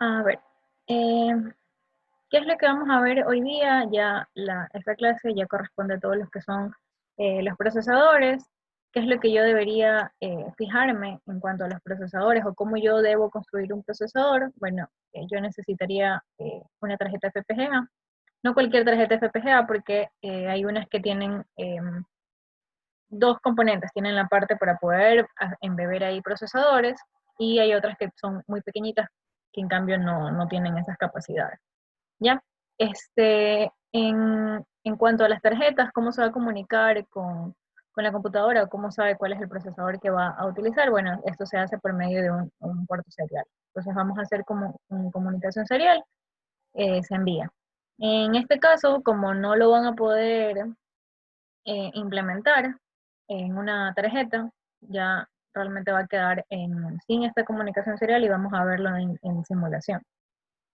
A ver, eh, ¿qué es lo que vamos a ver hoy día? Esta clase ya corresponde a todos los que son los procesadores. ¿Qué es lo que yo debería fijarme en cuanto a los procesadores o cómo yo debo construir un procesador? Bueno, yo necesitaría una tarjeta FPGA. No cualquier tarjeta FPGA porque hay unas que tienen dos componentes. Tienen la parte para poder embeber ahí procesadores y hay otras que son muy pequeñitas que en cambio no tienen esas capacidades. ¿Ya? En cuanto a las tarjetas, ¿cómo se va a comunicar con la computadora o cómo sabe cuál es el procesador que va a utilizar? Bueno, esto se hace por medio de un puerto serial. Entonces vamos a hacer como una comunicación serial, se envía. En este caso, como no lo van a poder implementar en una tarjeta, ya realmente va a quedar sin esta comunicación serial y vamos a verlo en simulación.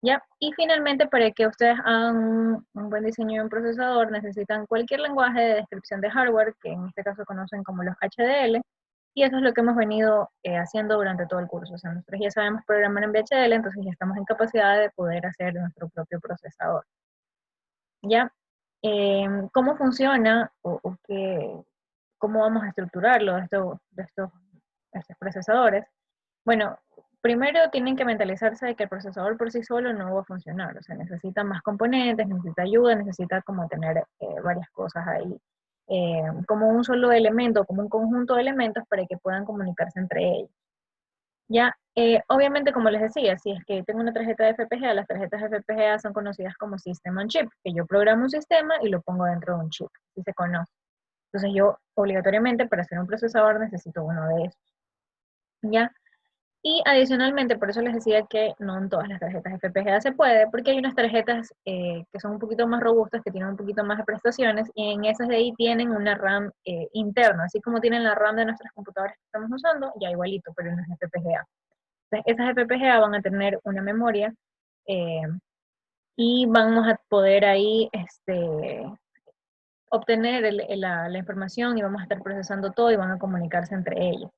¿Ya? Y finalmente, para que ustedes hagan un buen diseño de un procesador, necesitan cualquier lenguaje de descripción de hardware, que en este caso conocen como los HDL, y eso es lo que hemos venido haciendo durante todo el curso. O sea, nosotros ya sabemos programar en VHDL, entonces ya estamos en capacidad de poder hacer nuestro propio procesador. ¿Ya? ¿Cómo funciona cómo vamos a estructurarlo estos procesadores? Bueno, primero tienen que mentalizarse de que el procesador por sí solo no va a funcionar, o sea, necesita más componentes, necesita ayuda, necesita como tener varias cosas ahí, como un solo elemento, como un conjunto de elementos para que puedan comunicarse entre ellos. Ya, obviamente, como les decía, si es que tengo una tarjeta de FPGA, las tarjetas de FPGA son conocidas como System on Chip, que yo programo un sistema y lo pongo dentro de un chip, así se conoce. Entonces yo obligatoriamente para hacer un procesador necesito uno de esos. ¿Ya? Y adicionalmente, por eso les decía que no en todas las tarjetas FPGA se puede, porque hay unas tarjetas que son un poquito más robustas, que tienen un poquito más de prestaciones, y en esas de ahí tienen una RAM interna, así como tienen la RAM de nuestras computadoras que estamos usando, ya igualito, pero en las FPGA. Entonces, esas FPGA van a tener una memoria eh, y vamos a poder ahí obtener la información y vamos a estar procesando todo y van a comunicarse entre ellos.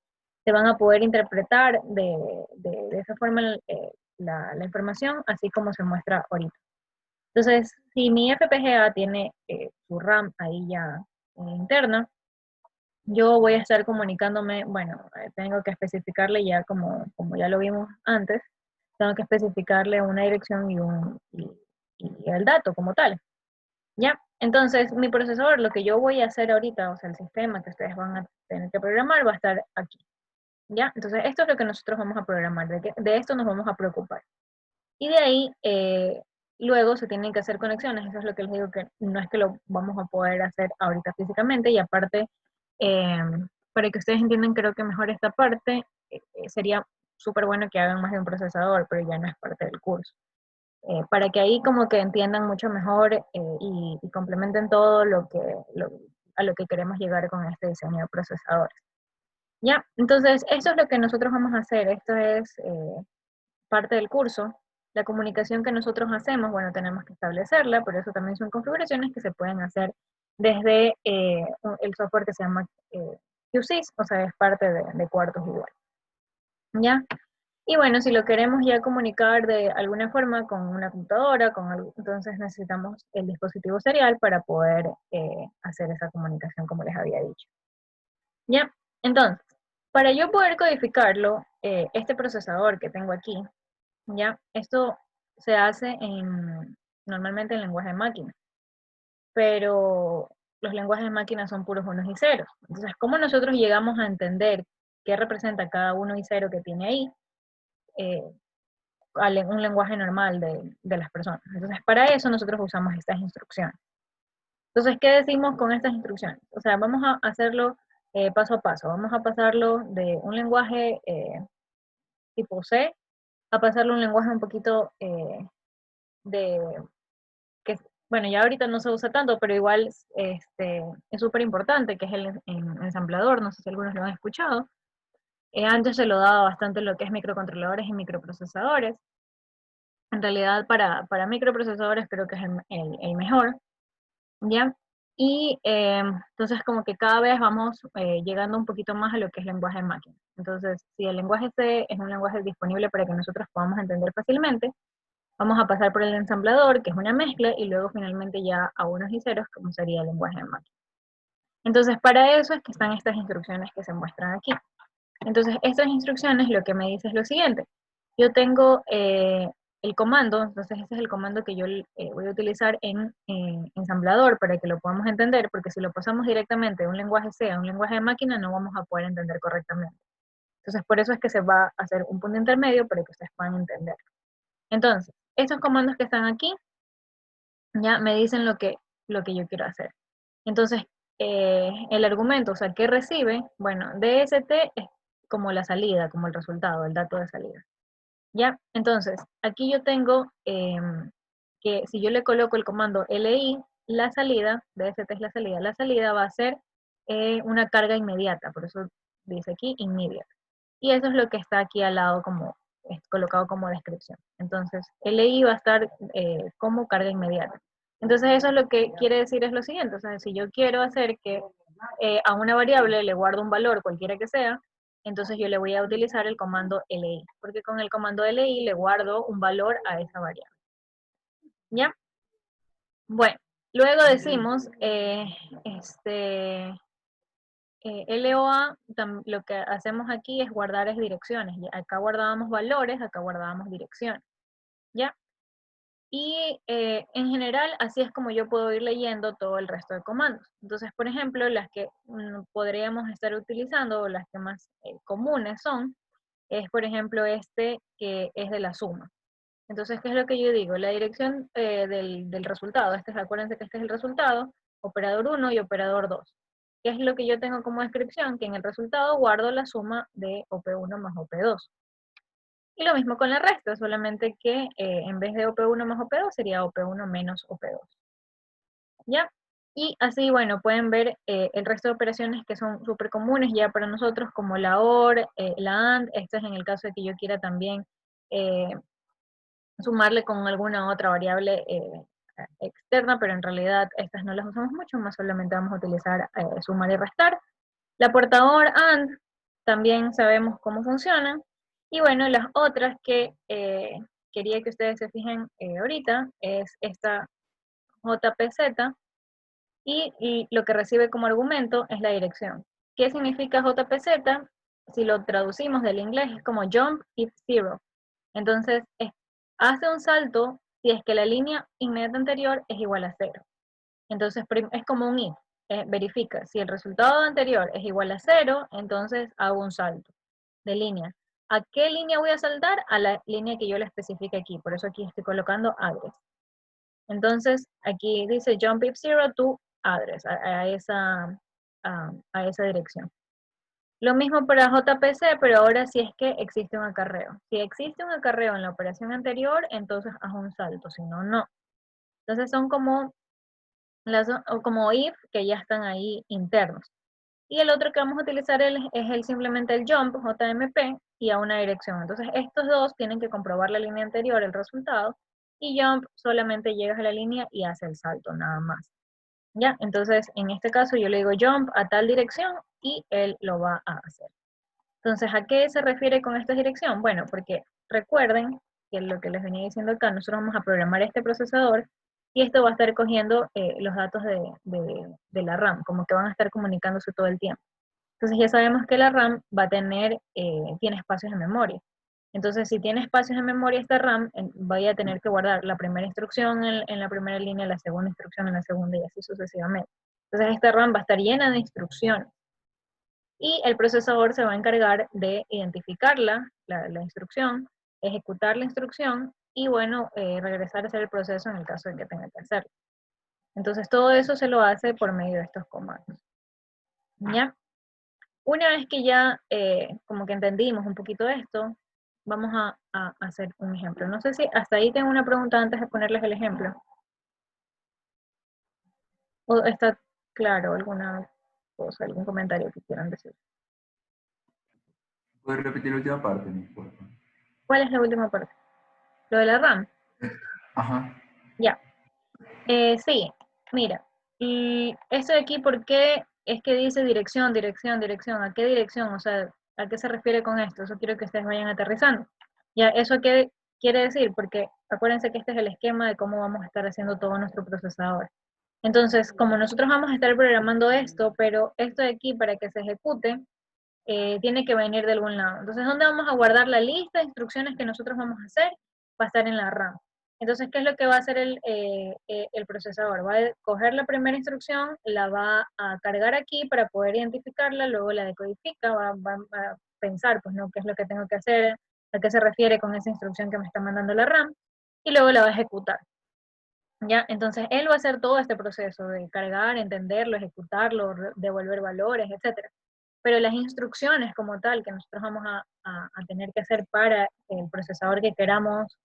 Se van a poder interpretar de esa forma la información, así como se muestra ahorita. Entonces, si mi FPGA tiene su RAM ahí ya interna, yo voy a estar comunicándome, bueno, tengo que especificarle ya como ya lo vimos antes, tengo que especificarle una dirección y el dato como tal. ¿Ya? Entonces, mi procesador, lo que yo voy a hacer ahorita, o sea, el sistema que ustedes van a tener que programar va a estar aquí. ¿Ya? Entonces, esto es lo que nosotros vamos a programar, de esto nos vamos a preocupar. Y de ahí, luego se tienen que hacer conexiones, eso es lo que les digo, que no es que lo vamos a poder hacer ahorita físicamente, y aparte, eh, para que ustedes entiendan, creo que mejor esta parte, sería súper bueno que hagan más de un procesador, pero ya no es parte del curso. Para que ahí como que entiendan mucho mejor y complementen todo a lo que queremos llegar con este diseño de procesadores. Ya, entonces esto es lo que nosotros vamos a hacer, esto es parte del curso. La comunicación que nosotros hacemos, bueno, tenemos que establecerla, pero eso también son configuraciones que se pueden hacer desde el software que se llama QSys, o sea, es parte de Cuartos igual. ¿Ya? Y bueno, si lo queremos ya comunicar de alguna forma con una computadora, entonces necesitamos el dispositivo serial para poder hacer esa comunicación como les había dicho. ¿Ya? Entonces, para yo poder codificarlo, este procesador que tengo aquí, ¿ya? Esto se hace normalmente en lenguaje de máquina, pero los lenguajes de máquina son puros unos y ceros. Entonces, ¿cómo nosotros llegamos a entender qué representa cada uno y cero que tiene ahí? Eh, un lenguaje normal de las personas. Entonces, para eso nosotros usamos estas instrucciones. Entonces, ¿qué decimos con estas instrucciones? O sea, vamos a hacerlo paso a paso. Vamos a pasarlo de un lenguaje tipo C a pasarlo a un lenguaje un poquito de, que, bueno, ya ahorita no se usa tanto, pero igual es súper importante, que es el ensamblador. No sé si algunos lo han escuchado. Antes se lo daba bastante lo que es microcontroladores y microprocesadores. En realidad, para microprocesadores creo que es el mejor, ¿ya? Y entonces como que cada vez vamos llegando un poquito más a lo que es lenguaje de máquina. Entonces, si el lenguaje C es un lenguaje disponible para que nosotros podamos entender fácilmente, vamos a pasar por el ensamblador, que es una mezcla, y luego finalmente ya a unos y ceros, como sería el lenguaje de máquina. Entonces, para eso es que están estas instrucciones que se muestran aquí. Entonces, estas instrucciones lo que me dice es lo siguiente. Yo tengo el comando, entonces ese es el comando que yo voy a utilizar en ensamblador para que lo podamos entender, porque si lo pasamos directamente de un lenguaje C a un lenguaje de máquina, no vamos a poder entender correctamente. Entonces, por eso es que se va a hacer un punto intermedio para que ustedes puedan entender. Entonces, estos comandos que están aquí, ya me dicen lo que yo quiero hacer. Entonces, el argumento, o sea, ¿qué recibe? Bueno, DST es como la salida, como el resultado, el dato de salida. ¿Ya? Entonces, aquí yo tengo que si yo le coloco el comando LI, la salida, DST es la salida va a ser una carga inmediata, por eso dice aquí immediate. Y eso es lo que está aquí al lado como colocado como descripción. Entonces, LI va a estar como carga inmediata. Entonces, eso es lo que quiere decir es lo siguiente, o sea, si yo quiero hacer que a una variable le guardo un valor, cualquiera que sea, entonces yo le voy a utilizar el comando li, porque con el comando li le guardo un valor a esa variable. ¿Ya? Bueno, luego decimos, LOA, lo que hacemos aquí es guardar es direcciones. Acá guardábamos valores, acá guardábamos direcciones. ¿Ya? Y en general, así es como yo puedo ir leyendo todo el resto de comandos. Entonces, por ejemplo, las que podríamos estar utilizando, o las que más comunes son, es por ejemplo este que es de la suma. Entonces, ¿qué es lo que yo digo? La dirección del resultado, acuérdense que este es el resultado, operador 1 y operador 2. ¿Qué es lo que yo tengo como descripción? Que en el resultado guardo la suma de OP1 más OP2. Y lo mismo con la resta, solamente que en vez de OP1 más OP2 sería OP1 menos OP2. ¿Ya? Y así, bueno, pueden ver el resto de operaciones que son súper comunes ya para nosotros, como la OR, la AND, esto es en el caso de que yo quiera también eh, sumarle con alguna otra variable externa, pero en realidad estas no las usamos mucho, más solamente vamos a utilizar sumar y restar. La puerta OR, AND, también sabemos cómo funciona. Y bueno, las otras que quería que ustedes se fijen ahorita es esta JPZ, y lo que recibe como argumento es la dirección. ¿Qué significa JPZ? Si lo traducimos del inglés es como jump if zero. Entonces, hace un salto si es que la línea inmediata anterior es igual a 0. Entonces, es como un if. Verifica, si el resultado anterior es igual a 0, entonces hago un salto de línea. ¿A qué línea voy a saltar? A la línea que yo le especifique aquí. Por eso aquí estoy colocando address. Entonces, aquí dice jump if zero to address, a esa dirección. Lo mismo para JPC, pero ahora sí es que existe un acarreo. Si existe un acarreo en la operación anterior, entonces haz un salto, si no, no. Entonces son como, como if que ya están ahí internos. Y el otro que vamos a utilizar es simplemente el jump, JMP, y a una dirección. Entonces estos dos tienen que comprobar la línea anterior, el resultado, y jump solamente llegas a la línea y hace el salto, nada más. ¿Ya? Entonces, en este caso yo le digo jump a tal dirección y él lo va a hacer. Entonces, ¿a qué se refiere con esta dirección? Bueno, porque recuerden que lo que les venía diciendo acá, nosotros vamos a programar este procesador y esto va a estar cogiendo los datos de la RAM, como que van a estar comunicándose todo el tiempo. Entonces ya sabemos que la RAM va a tener, tiene espacios de memoria. Entonces, si tiene espacios de memoria esta RAM, voy a tener que guardar la primera instrucción en la primera línea, la segunda instrucción en la segunda y así sucesivamente. Entonces, esta RAM va a estar llena de instrucciones y el procesador se va a encargar de identificarla, la instrucción, ejecutar la instrucción y, bueno, regresar a hacer el proceso en el caso de que tenga que hacerlo. Entonces, todo eso se lo hace por medio de estos comandos. ¿Ya? Una vez que ya como que entendimos un poquito esto, vamos a hacer un ejemplo. No sé si hasta ahí tengo una pregunta antes de ponerles el ejemplo. ¿O está claro alguna cosa, algún comentario que quieran decir? ¿Puedes repetir la última parte, por favor? ¿Cuál es la última parte? Lo de la RAM. Ajá. Ya. Sí, mira. Y esto de aquí, ¿por qué es que dice dirección, dirección, dirección? ¿A qué dirección? O sea, ¿a qué se refiere con esto? Eso quiero que ustedes vayan aterrizando. Ya, ¿eso qué quiere decir? Porque acuérdense que este es el esquema de cómo vamos a estar haciendo todo nuestro procesador. Entonces, como nosotros vamos a estar programando esto, pero esto de aquí para que se ejecute, tiene que venir de algún lado. Entonces, ¿dónde vamos a guardar la lista de instrucciones que nosotros vamos a hacer? Va a estar en la RAM. Entonces, ¿qué es lo que va a hacer el procesador? Va a coger la primera instrucción, la va a cargar aquí para poder identificarla, luego la decodifica, va a pensar, pues, ¿no? ¿Qué es lo que tengo que hacer? ¿A qué se refiere con esa instrucción que me está mandando la RAM? Y luego la va a ejecutar. ¿Ya? Entonces, él va a hacer todo este proceso de cargar, entenderlo, ejecutarlo, devolver valores, etcétera. Pero las instrucciones como tal que nosotros vamos a tener que hacer para el procesador que queramos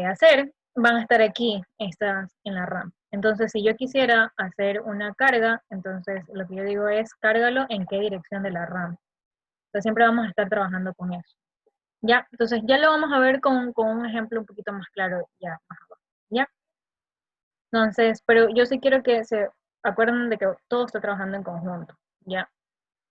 hacer, van a estar aquí, estas en la RAM. Entonces, si yo quisiera hacer una carga, entonces lo que yo digo es, cárgalo en qué dirección de la RAM. Entonces, siempre vamos a estar trabajando con eso. Ya, entonces ya lo vamos a ver con un ejemplo un poquito más claro ya más abajo. ¿Ya? Entonces, pero yo sí quiero que se acuerden de que todo está trabajando en conjunto. ¿Ya?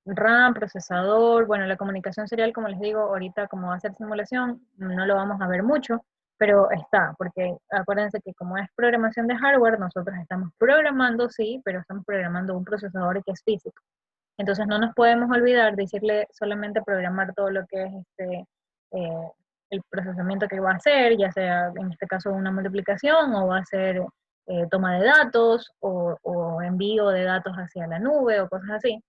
RAM, procesador, bueno, la comunicación serial, como les digo, ahorita como va a ser simulación, no lo vamos a ver mucho, pero está, porque acuérdense que como es programación de hardware, nosotros estamos programando, sí, pero estamos programando un procesador que es físico. Entonces no nos podemos olvidar de decirle solamente programar todo lo que es eh, el procesamiento que va a hacer, ya sea en este caso una multiplicación o va a ser toma de datos o envío de datos hacia la nube o cosas así.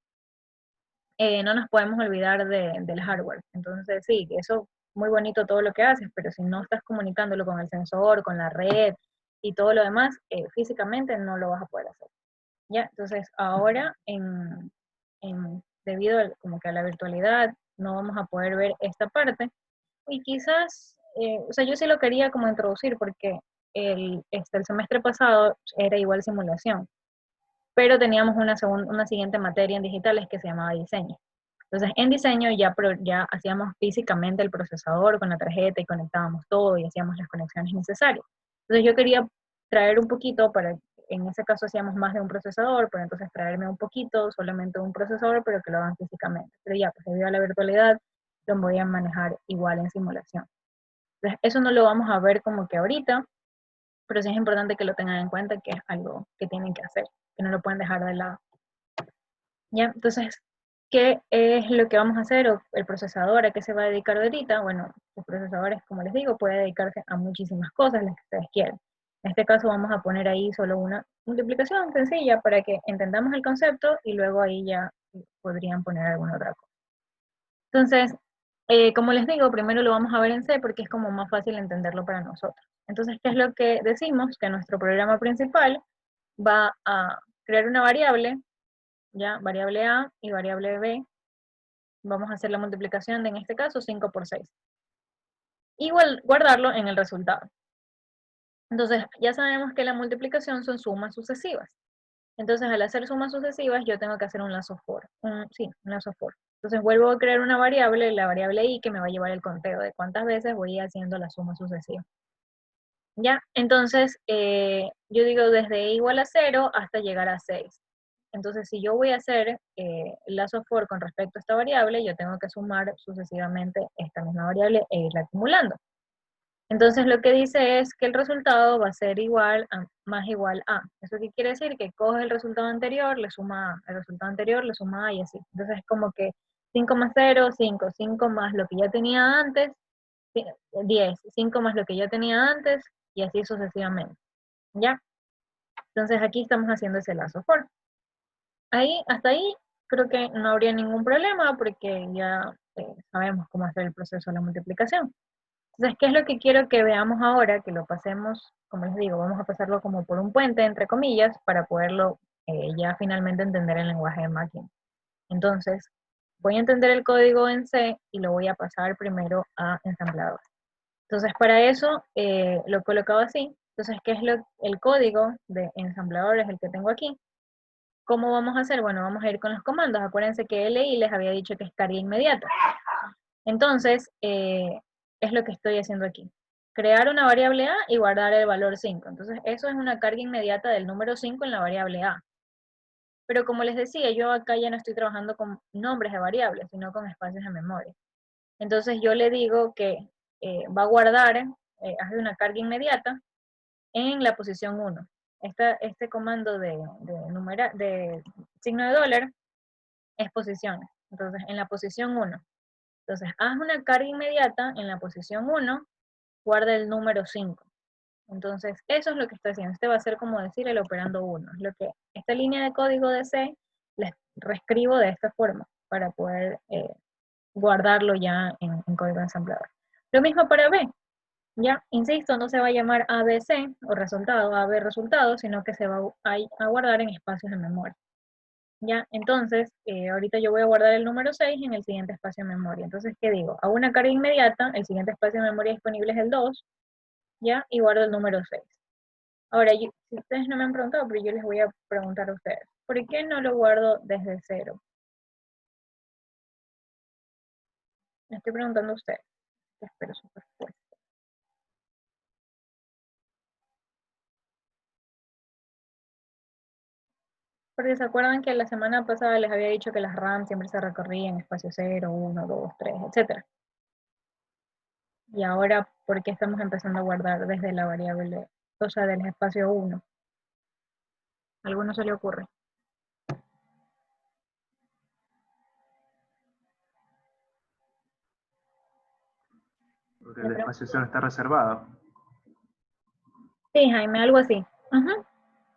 No nos podemos olvidar del hardware. Entonces, sí, eso muy bonito todo lo que haces, pero si no estás comunicándolo con el sensor, con la red y todo lo demás, físicamente no lo vas a poder hacer. ¿Ya? Entonces, ahora, debido como que a la virtualidad, no vamos a poder ver esta parte. Y quizás, o sea, yo sí lo quería como introducir porque el semestre pasado era igual simulación, pero teníamos una siguiente materia en digitales que se llamaba diseño. Entonces, en diseño ya hacíamos físicamente el procesador con la tarjeta y conectábamos todo y hacíamos las conexiones necesarias. Entonces, yo quería traer un poquito en ese caso hacíamos más de un procesador, pero entonces traerme un poquito, solamente un procesador, pero que lo hagan físicamente. Pero ya, pues debido a la virtualidad, lo voy a manejar igual en simulación. Entonces, eso no lo vamos a ver como que ahorita, pero sí es importante que lo tengan en cuenta que es algo que tienen que hacer, que no lo pueden dejar de lado. ¿Ya? Entonces, ¿qué es lo que vamos a hacer? O el procesador, ¿a qué se va a dedicar ahorita? Bueno, los procesadores, como les digo, puede dedicarse a muchísimas cosas, las que ustedes quieran. En este caso vamos a poner ahí solo una multiplicación sencilla para que entendamos el concepto y luego ahí ya podrían poner alguna otra cosa. Entonces, como les digo, primero lo vamos a ver en C porque es como más fácil entenderlo para nosotros. Entonces, ¿qué es lo que decimos? Que nuestro programa principal va a crear una variable, ya, variable A y variable B. Vamos a hacer la multiplicación de, en este caso, 5 por 6. Y guardarlo en el resultado. Entonces, ya sabemos que la multiplicación son sumas sucesivas. Entonces, al hacer sumas sucesivas, yo tengo que hacer un lazo for. Sí, un lazo for. Entonces, vuelvo a crear una variable, la variable i, que me va a llevar el conteo de cuántas veces voy haciendo la suma sucesiva. ¿Ya? Entonces, yo digo desde igual a 0 hasta llegar a 6. Entonces, si yo voy a hacer el lazo for con respecto a esta variable, yo tengo que sumar sucesivamente esta misma variable e irla acumulando. Entonces, lo que dice es que el resultado va a ser igual a más igual a. ¿Eso qué quiere decir? Que coge el resultado anterior, le suma a, el resultado anterior, le suma a y así. Entonces, es como que 5 más 0, 5, 5 más lo que ya tenía antes, 10, 5 más lo que ya tenía antes, y así sucesivamente. ¿Ya? Entonces, aquí estamos haciendo ese lazo for. Hasta ahí creo que no habría ningún problema porque ya sabemos cómo hacer el proceso de la multiplicación. Entonces, ¿qué es lo que quiero que veamos ahora? Que lo pasemos, como les digo, vamos a pasarlo como por un puente, entre comillas, para poderlo ya finalmente entender el lenguaje de máquina. Entonces, voy a entender el código en C y lo voy a pasar primero a ensamblador. Entonces, para eso lo he colocado así. Entonces, ¿qué es el código de ensamblador? Es el que tengo aquí. ¿Cómo vamos a hacer? Bueno, vamos a ir con los comandos. Acuérdense que LI les había dicho que es carga inmediata. Entonces, es lo que estoy haciendo aquí. crear una variable A y guardar el valor 5. Entonces, eso es una carga inmediata del número 5 en la variable A. Pero como les decía, yo acá ya no estoy trabajando con nombres de variables, sino con espacios de memoria. Entonces, yo le digo que va a guardar, hace una carga inmediata en la posición 1. Este comando de signo de dólar es posiciones. Entonces, en la posición 1. Entonces, haz una carga inmediata en la posición 1, guarda el número 5. Entonces, eso es lo que está haciendo. Este va a ser como decir el operando 1. Es lo que esta línea de código de C la reescribo de esta forma para poder guardarlo ya en código ensamblador. Lo mismo para B. Ya, insisto, no se va a llamar ABC o resultado, AB resultado, sino que se va a guardar en espacios de memoria. Ya, entonces, ahorita yo voy a guardar el número 6 en el siguiente espacio de memoria. Entonces, ¿qué digo? A una carga inmediata, el siguiente espacio de memoria disponible es el 2, ¿ya? Y guardo el número 6. Ahora, si ustedes no me han preguntado, pero yo les voy a preguntar a ustedes, ¿por qué no lo guardo desde 0? Le estoy preguntando a ustedes. Espero su respuesta. Porque se acuerdan que la semana pasada les había dicho que las RAM siempre se recorrían en espacio 0, 1, 2, 3, etc. Y ahora, ¿por qué estamos empezando a guardar desde la variable, o sea, del espacio 1? ¿A alguno se le ocurre? Porque el espacio 0 está reservado. Sí, Jaime, algo así. Ujú.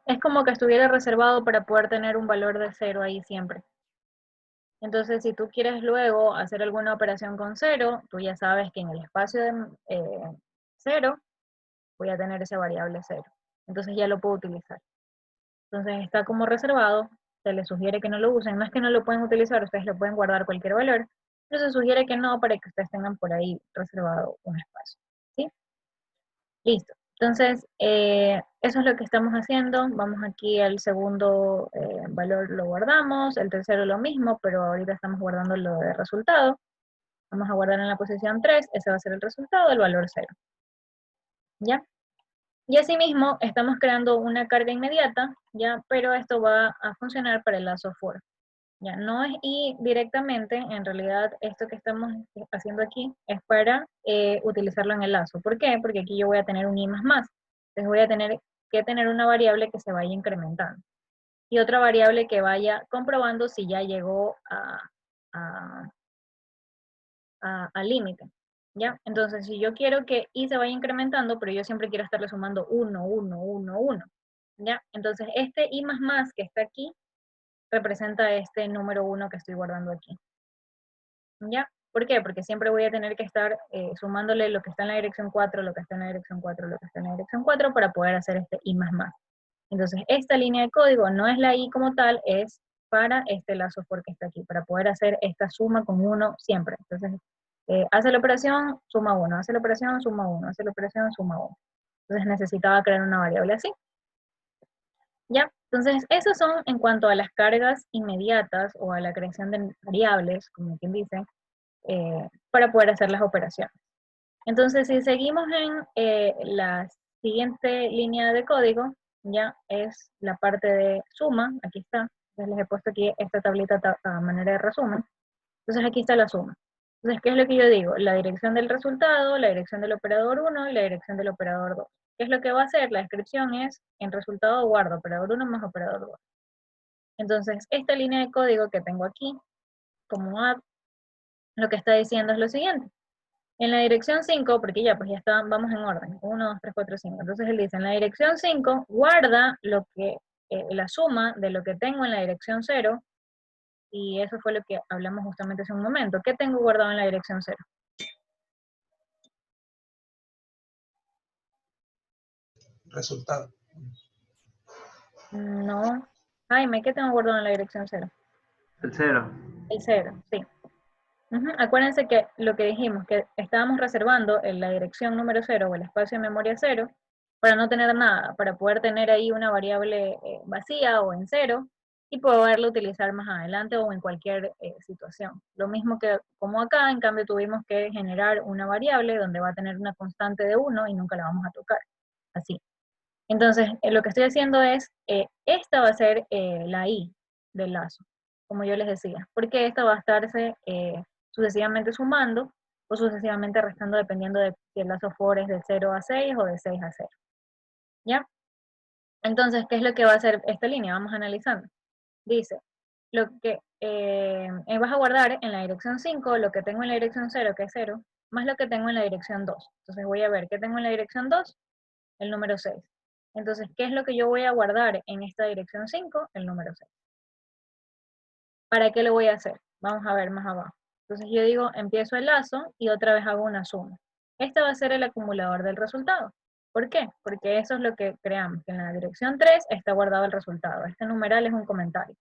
Es como que estuviera reservado para poder tener un valor de 0 ahí siempre. Entonces, si tú quieres luego hacer alguna operación con 0, tú ya sabes que en el espacio de 0 voy a tener esa variable 0. Entonces ya lo puedo utilizar. Entonces está como reservado, se les sugiere que no lo usen. No es que no lo pueden utilizar, ustedes lo pueden guardar cualquier valor, pero se sugiere que no para que ustedes tengan por ahí reservado un espacio. ¿Sí? Listo. Entonces, eso es lo que estamos haciendo. Vamos aquí al segundo valor, lo guardamos. El tercero lo mismo, pero ahorita estamos guardando lo de resultado. Vamos a guardar en la posición 3, ese va a ser el resultado, el valor 0. ¿Ya? Y asimismo, estamos creando una carga inmediata, ¿ya? Pero esto va a funcionar para el lazo for. Ya no es y directamente, en realidad esto que estamos haciendo aquí es para utilizarlo en el lazo. ¿Por qué? Porque aquí yo voy a tener un i más. Entonces voy a tener que tener una variable que se vaya incrementando. Y otra variable que vaya comprobando si ya llegó al límite. ¿Ya? Entonces, si yo quiero que i se vaya incrementando, pero yo siempre quiero estarle sumando 1, 1, 1, 1. ¿Ya? Entonces, este i más que está aquí representa este número 1 que estoy guardando aquí. ¿Ya? ¿Por qué? Porque siempre voy a tener que estar sumándole lo que está en la dirección 4, lo que está en la dirección 4, lo que está en la dirección 4 para poder hacer este i más. Entonces, esta línea de código no es la i como tal, es para este lazo for que está aquí, para poder hacer esta suma con 1 siempre. Entonces, hace la operación, suma 1, hace la operación, suma 1, hace la operación, suma 1. Entonces necesitaba crear una variable así. ¿Ya? Entonces, esos son en cuanto a las cargas inmediatas o a la creación de variables, como quien dice, para poder hacer las operaciones. Entonces, si seguimos en la siguiente línea de código, ya es la parte de suma, aquí está, les he puesto aquí esta tablita a manera de resumen. Entonces, aquí está la suma. Entonces, ¿qué es lo que yo digo? La dirección del resultado, la dirección del operador 1 y la dirección del operador 2. ¿Qué es lo que va a hacer? La descripción es, en resultado guardo operador 1 más operador 2. Entonces, esta línea de código que tengo aquí, como add, lo que está diciendo es lo siguiente. En la dirección 5, porque ya, pues ya está, vamos en orden, 1, 2, 3, 4, 5. Entonces él dice, en la dirección 5, guarda la suma de lo que tengo en la dirección 0, y eso fue lo que hablamos justamente hace un momento. ¿Qué tengo guardado en la dirección 0? Resultado. No. Jaime, ¿qué tengo guardado en la dirección 0? El 0. El 0, sí. Acuérdense que lo que dijimos, que estábamos reservando en la dirección número 0 o el espacio de memoria 0 para no tener nada, para poder tener ahí una variable vacía o en 0 y poderlo utilizar más adelante o en cualquier situación. Lo mismo que como acá, en cambio tuvimos que generar una variable donde va a tener una constante de 1 y nunca la vamos a tocar, así. Entonces, lo que estoy haciendo es, esta va a ser la i del lazo, como yo les decía, porque esta va a estarse sucesivamente sumando o sucesivamente restando dependiendo de si el lazo for es de 0 a 6 o de 6 a 0. ¿Ya? Entonces, ¿qué es lo que va a hacer esta línea? Vamos analizando. Dice, lo que vas a guardar en la dirección 5, lo que tengo en la dirección 0, que es 0, más lo que tengo en la dirección 2. Entonces voy a ver qué tengo en la dirección 2, el número 6. Entonces, ¿qué es lo que yo voy a guardar en esta dirección 5? El número 6. ¿Para qué lo voy a hacer? Vamos a ver más abajo. Entonces yo digo, empiezo el lazo y otra vez hago una suma. Este va a ser el acumulador del resultado. ¿Por qué? Porque eso es lo que creamos, que en la dirección 3 está guardado el resultado. Este numeral es un comentario.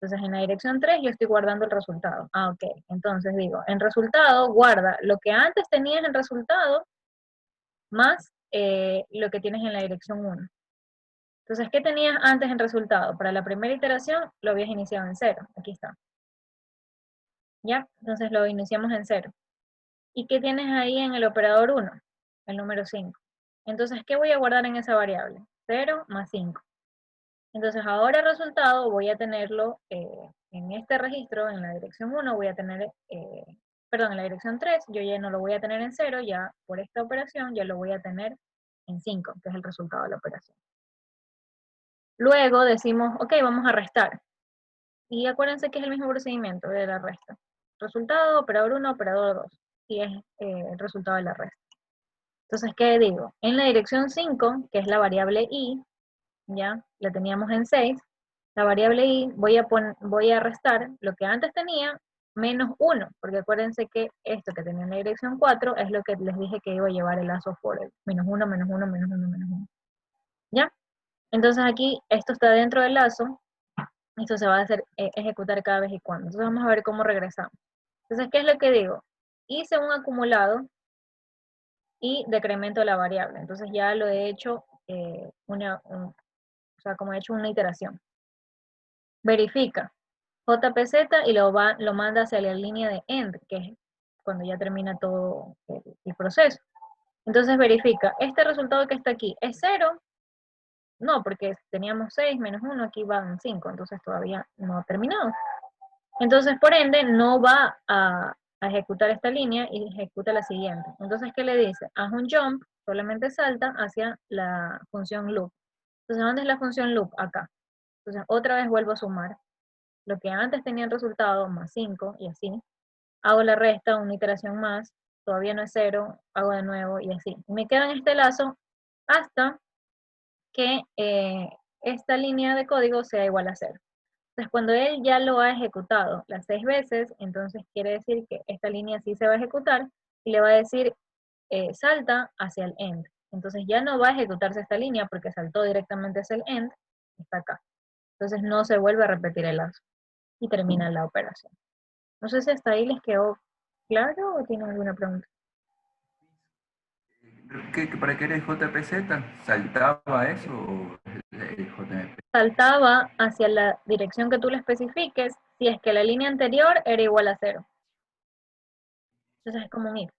Entonces en la dirección 3 yo estoy guardando el resultado. Ah, ok. Entonces digo, en resultado guarda lo que antes tenías en resultado más lo que tienes en la dirección 1. Entonces, ¿qué tenías antes en resultado? Para la primera iteración lo habías iniciado en 0. Aquí está. ¿Ya? Entonces lo iniciamos en 0. ¿Y qué tienes ahí en el operador 1? El número 5. Entonces, ¿qué voy a guardar en esa variable? 0 más 5. Entonces, ahora el resultado voy a tenerlo en este registro, en la dirección 1, voy a tener, perdón, en la dirección 3, yo ya no lo voy a tener en 0, ya por esta operación ya lo voy a tener en 5, que es el resultado de la operación. Luego decimos, ok, vamos a restar. Y acuérdense que es el mismo procedimiento de la resta. Resultado, operador 1, operador 2. Y es el resultado de la resta. Entonces, ¿qué digo? En la dirección 5, que es la variable i, ya la teníamos en 6, la variable i voy a restar lo que antes tenía menos 1, porque acuérdense que esto que tenía en la dirección 4 es lo que les dije que iba a llevar el lazo for, menos 1, menos 1, menos 1, menos 1. ¿Ya? Entonces aquí esto está dentro del lazo, esto se va a hacer ejecutar cada vez y cuando. Entonces vamos a ver cómo regresamos. Entonces, ¿qué es lo que digo? Hice un acumulado y decremento la variable. Entonces ya lo he hecho o sea, como he hecho una iteración. Verifica JPZ y lo manda hacia la línea de end, que es cuando ya termina todo el proceso. Entonces verifica, ¿este resultado que está aquí es 0? No, porque teníamos 6 menos 1, aquí van 5, entonces todavía no ha terminado. Entonces, por ende, no va a ejecutar esta línea y ejecuta la siguiente. Entonces, ¿qué le dice? Haz un jump, solamente salta hacia la función loop. Entonces, ¿dónde es la función loop? Acá. Entonces, otra vez vuelvo a sumar lo que antes tenía el resultado, más 5, y así. Hago la resta, una iteración más, todavía no es 0, hago de nuevo, y así. Y me quedo en este lazo hasta que esta línea de código sea igual a 0. Entonces, cuando él ya lo ha ejecutado las 6 veces, entonces quiere decir que esta línea sí se va a ejecutar y le va a decir salta hacia el end. Entonces ya no va a ejecutarse esta línea porque saltó directamente hacia el end, está acá. Entonces no se vuelve a repetir el lazo y termina la operación. No sé si hasta ahí les quedó claro o tienen alguna pregunta. ¿Para qué era el JPZ? ¿Saltaba eso o el JMP? Saltaba hacia la dirección que tú le especifiques si es que la línea anterior era igual a 0. Entonces es como un if.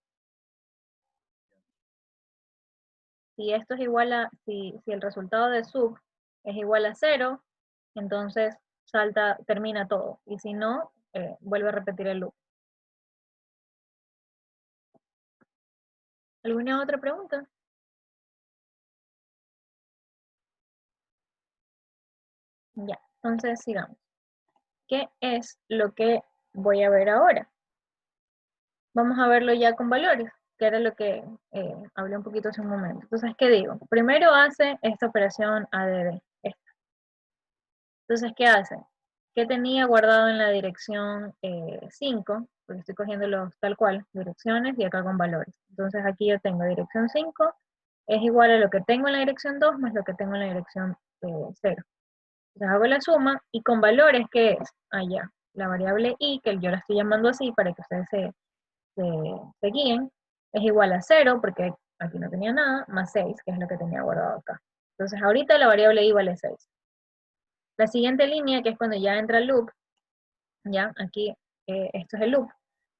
Si esto es igual a, si el resultado de sub es igual a 0, entonces termina todo. Y si no, vuelve a repetir el loop. ¿Alguna otra pregunta? Ya, entonces sigamos. ¿Qué es lo que voy a ver ahora? Vamos a verlo ya con valores, que era lo que hablé un poquito hace un momento. Entonces, ¿qué digo? Primero hace esta operación ADD. Esta. Entonces, ¿qué hace? ¿Qué tenía guardado en la dirección 5? Porque estoy cogiendo los tal cual, direcciones y acá con valores. Entonces, aquí yo tengo dirección 5, es igual a lo que tengo en la dirección 2 más lo que tengo en la dirección 0. Entonces, hago la suma y con valores, ¿qué es? Allá, la variable i, que yo la estoy llamando así para que ustedes se guíen, es igual a 0, porque aquí no tenía nada, más 6, que es lo que tenía guardado acá. Entonces ahorita la variable i vale 6. La siguiente línea, que es cuando ya entra el loop, ya, aquí, esto es el loop.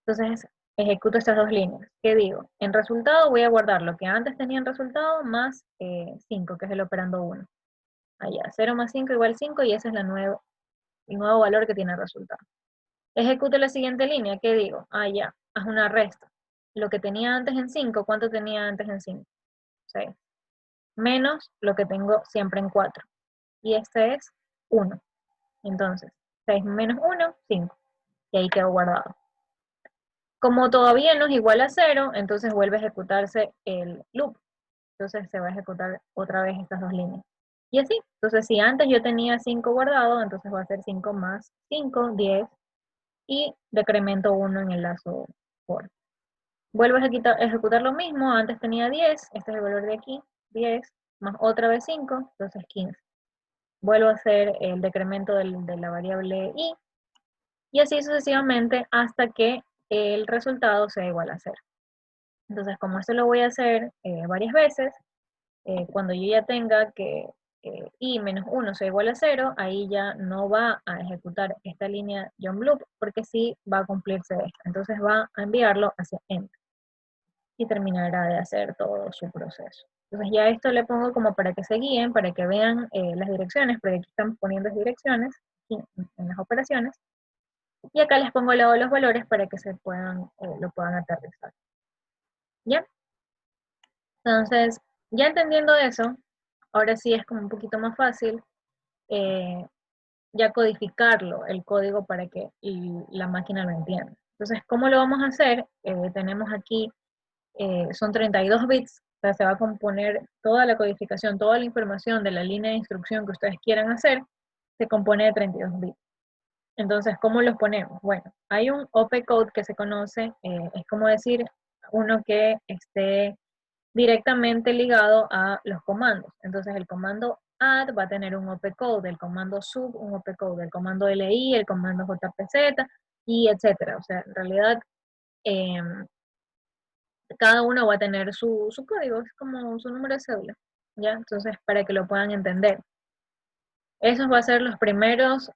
Entonces, ejecuto estas dos líneas. ¿Qué digo? En resultado voy a guardar lo que antes tenía en resultado más 5, que es el operando 1. Allá, 0 más 5 igual 5, y ese es el nuevo valor que tiene el resultado. Ejecuto la siguiente línea. ¿Qué digo? Ya, haz una resta. Lo que tenía antes en 5, ¿cuánto tenía antes en 5? 6. Menos lo que tengo siempre en 4. Y este es 1. Entonces, 6 menos 1, 5. Y ahí quedó guardado. Como todavía no es igual a 0, entonces vuelve a ejecutarse el loop. Entonces se va a ejecutar otra vez estas dos líneas. Y así. Entonces, si antes yo tenía 5 guardado, entonces va a ser 5 más 5, 10. Y decremento 1 en el lazo for. Vuelvo a ejecutar lo mismo. Antes tenía 10. Este es el valor de aquí. 10 más otra vez 5, entonces 15. Vuelvo a hacer el decremento de la variable i. Y así sucesivamente hasta que el resultado sea igual a 0. Entonces, como esto lo voy a hacer varias veces, cuando yo ya tenga que i menos 1 sea igual a 0, ahí ya no va a ejecutar esta línea jump loop, porque sí va a cumplirse esta. Entonces va a enviarlo hacia end y terminará de hacer todo su proceso. Entonces ya esto le pongo como para que se guíen, para que vean las direcciones, porque aquí están poniendo las direcciones aquí, en las operaciones. Y acá les pongo al lado los valores para que lo puedan aterrizar. ¿Ya? Entonces, ya entendiendo eso, ahora sí es como un poquito más fácil ya codificarlo, el código, para que la máquina lo entienda. Entonces, ¿cómo lo vamos a hacer? Tenemos aquí, son 32 bits, o sea, se va a componer toda la codificación, toda la información de la línea de instrucción que ustedes quieran hacer, se compone de 32 bits. Entonces, ¿cómo los ponemos? Bueno, hay un opcode que se conoce, es como decir, uno que esté directamente ligado a los comandos. Entonces, el comando add va a tener un opcode, el comando sub un opcode, el comando li, el comando jpz, y etcétera. O sea, en realidad, cada uno va a tener su código, es como su número de cédula, ¿ya? Entonces, para que lo puedan entender. Esos van a ser los primeros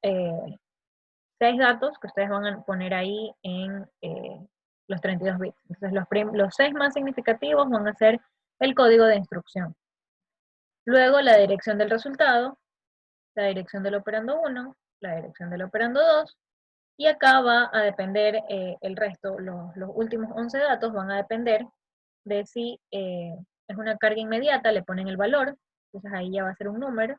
6 datos que ustedes van a poner ahí en los 32 bits. Entonces, los 6 más significativos van a ser el código de instrucción. Luego, la dirección del resultado, la dirección del operando 1, la dirección del operando 2, y acá va a depender el resto, los últimos 11 datos van a depender de si es una carga inmediata, le ponen el valor, entonces ahí ya va a ser un número,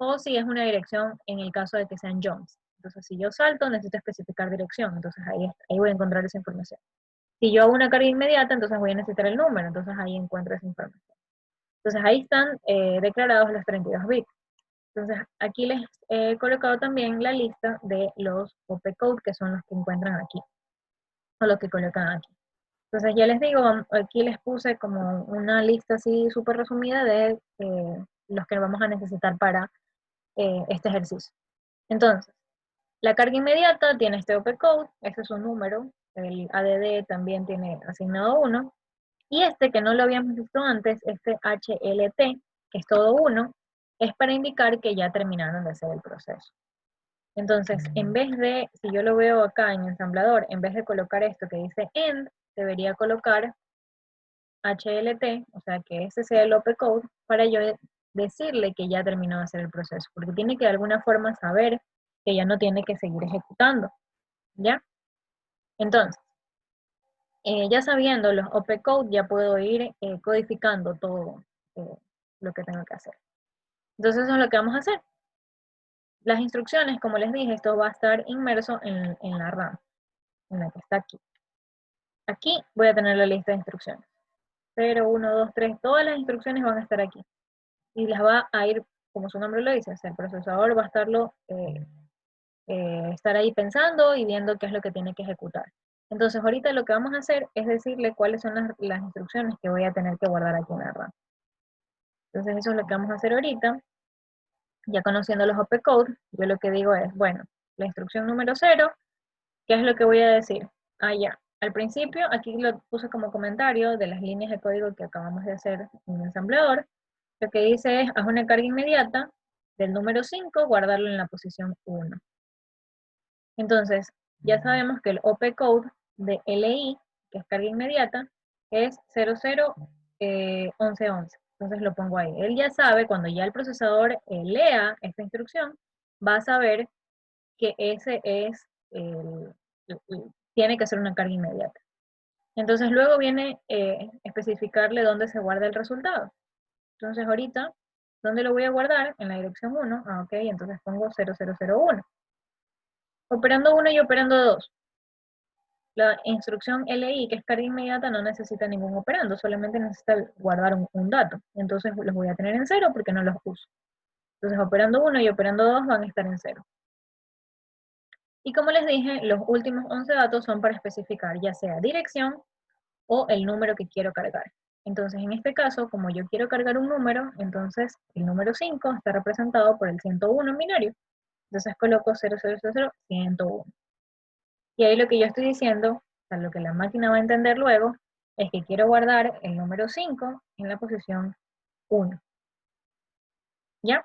o si es una dirección en el caso de que sean jumps. Entonces, si yo salto, necesito especificar dirección, entonces ahí voy a encontrar esa información. Si yo hago una carga inmediata, entonces voy a necesitar el número, entonces ahí encuentro esa información. Entonces, ahí están declarados los 32 bits. Entonces, aquí les he colocado también la lista de los opcode, que son los que encuentran aquí, o los que colocan aquí. Entonces, ya les digo, aquí les puse como una lista así súper resumida de los que vamos a necesitar para este ejercicio. Entonces, la carga inmediata tiene este opcode, ese es un número, el ADD también tiene asignado 1, y este que no lo habíamos visto antes, este HLT, que es todo 1, es para indicar que ya terminaron de hacer el proceso. Entonces, en vez de, si yo lo veo acá en ensamblador, en vez de colocar esto que dice end, debería colocar HLT, o sea que ese sea el opcode, para yo decirle que ya terminó de hacer el proceso, porque tiene que de alguna forma saber que ya no tiene que seguir ejecutando, ¿ya? Entonces, ya sabiendo los opcode, ya puedo ir codificando todo lo que tengo que hacer. Entonces, eso es lo que vamos a hacer. Las instrucciones, como les dije, esto va a estar inmerso en la RAM, en la que está aquí. Aquí voy a tener la lista de instrucciones. 0, 1, 2, 3, todas las instrucciones van a estar aquí. Y las va a ir, como su nombre lo dice, o sea, el procesador va a estar ahí pensando y viendo qué es lo que tiene que ejecutar. Entonces, ahorita lo que vamos a hacer es decirle cuáles son las instrucciones que voy a tener que guardar aquí en la RAM. Entonces, eso es lo que vamos a hacer ahorita. Ya conociendo los opcode, yo lo que digo es, bueno, la instrucción número 0, ¿qué es lo que voy a decir? Ya. Al principio, aquí lo puse como comentario de las líneas de código que acabamos de hacer en el ensamblador. Lo que dice es, haz una carga inmediata del número 5, guardarlo en la posición 1. Entonces, ya sabemos que el OP code de LI, que es carga inmediata, es 001111. Entonces lo pongo ahí. Él ya sabe, cuando ya el procesador lea esta instrucción, va a saber que ese es tiene que ser una carga inmediata. Entonces luego viene especificarle dónde se guarda el resultado. Entonces ahorita, ¿dónde lo voy a guardar? En la dirección 1. Ah, ok, entonces pongo 0001. Operando 1 y operando 2. La instrucción LI, que es carga inmediata, no necesita ningún operando, solamente necesita guardar un dato. Entonces los voy a tener en 0 porque no los uso. Entonces operando 1 y operando 2 van a estar en 0. Y como les dije, los últimos 11 datos son para especificar ya sea dirección o el número que quiero cargar. Entonces, en este caso, como yo quiero cargar un número, entonces el número 5 está representado por el 101 en binario. Entonces coloco 000101. Y ahí lo que yo estoy diciendo, o sea, lo que la máquina va a entender luego, es que quiero guardar el número 5 en la posición 1. ¿Ya?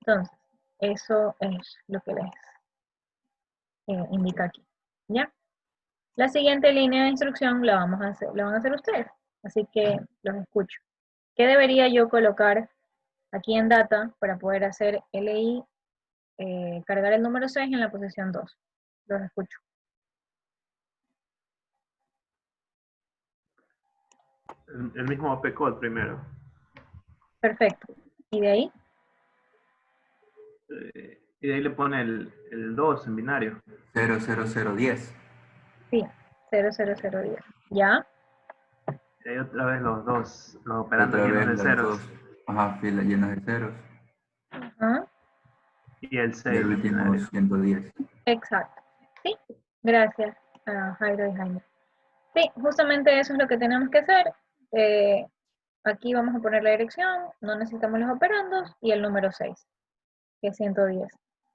Entonces, eso es lo que les indica aquí. ¿Ya? La siguiente línea de instrucción la van a hacer ustedes. Así que los escucho. ¿Qué debería yo colocar aquí en data para poder hacer LI, cargar el número 6 en la posición 2? Los escucho. El mismo OP code primero. Perfecto. ¿Y de ahí? Y de ahí le pone el 2 en binario. 00010. Sí, 00010. ¿Ya? Y ahí otra vez los dos, los operandos Otra llenos vez de las ceros. dos, ajá, filas llenas de ceros. Ajá. Y el Y 6 el en último binario. 110. Exacto. Sí, gracias a Jairo y Jaime. Sí, justamente eso es lo que tenemos que hacer. Aquí vamos a poner la dirección, no necesitamos los operandos, y el número 6, que es 110.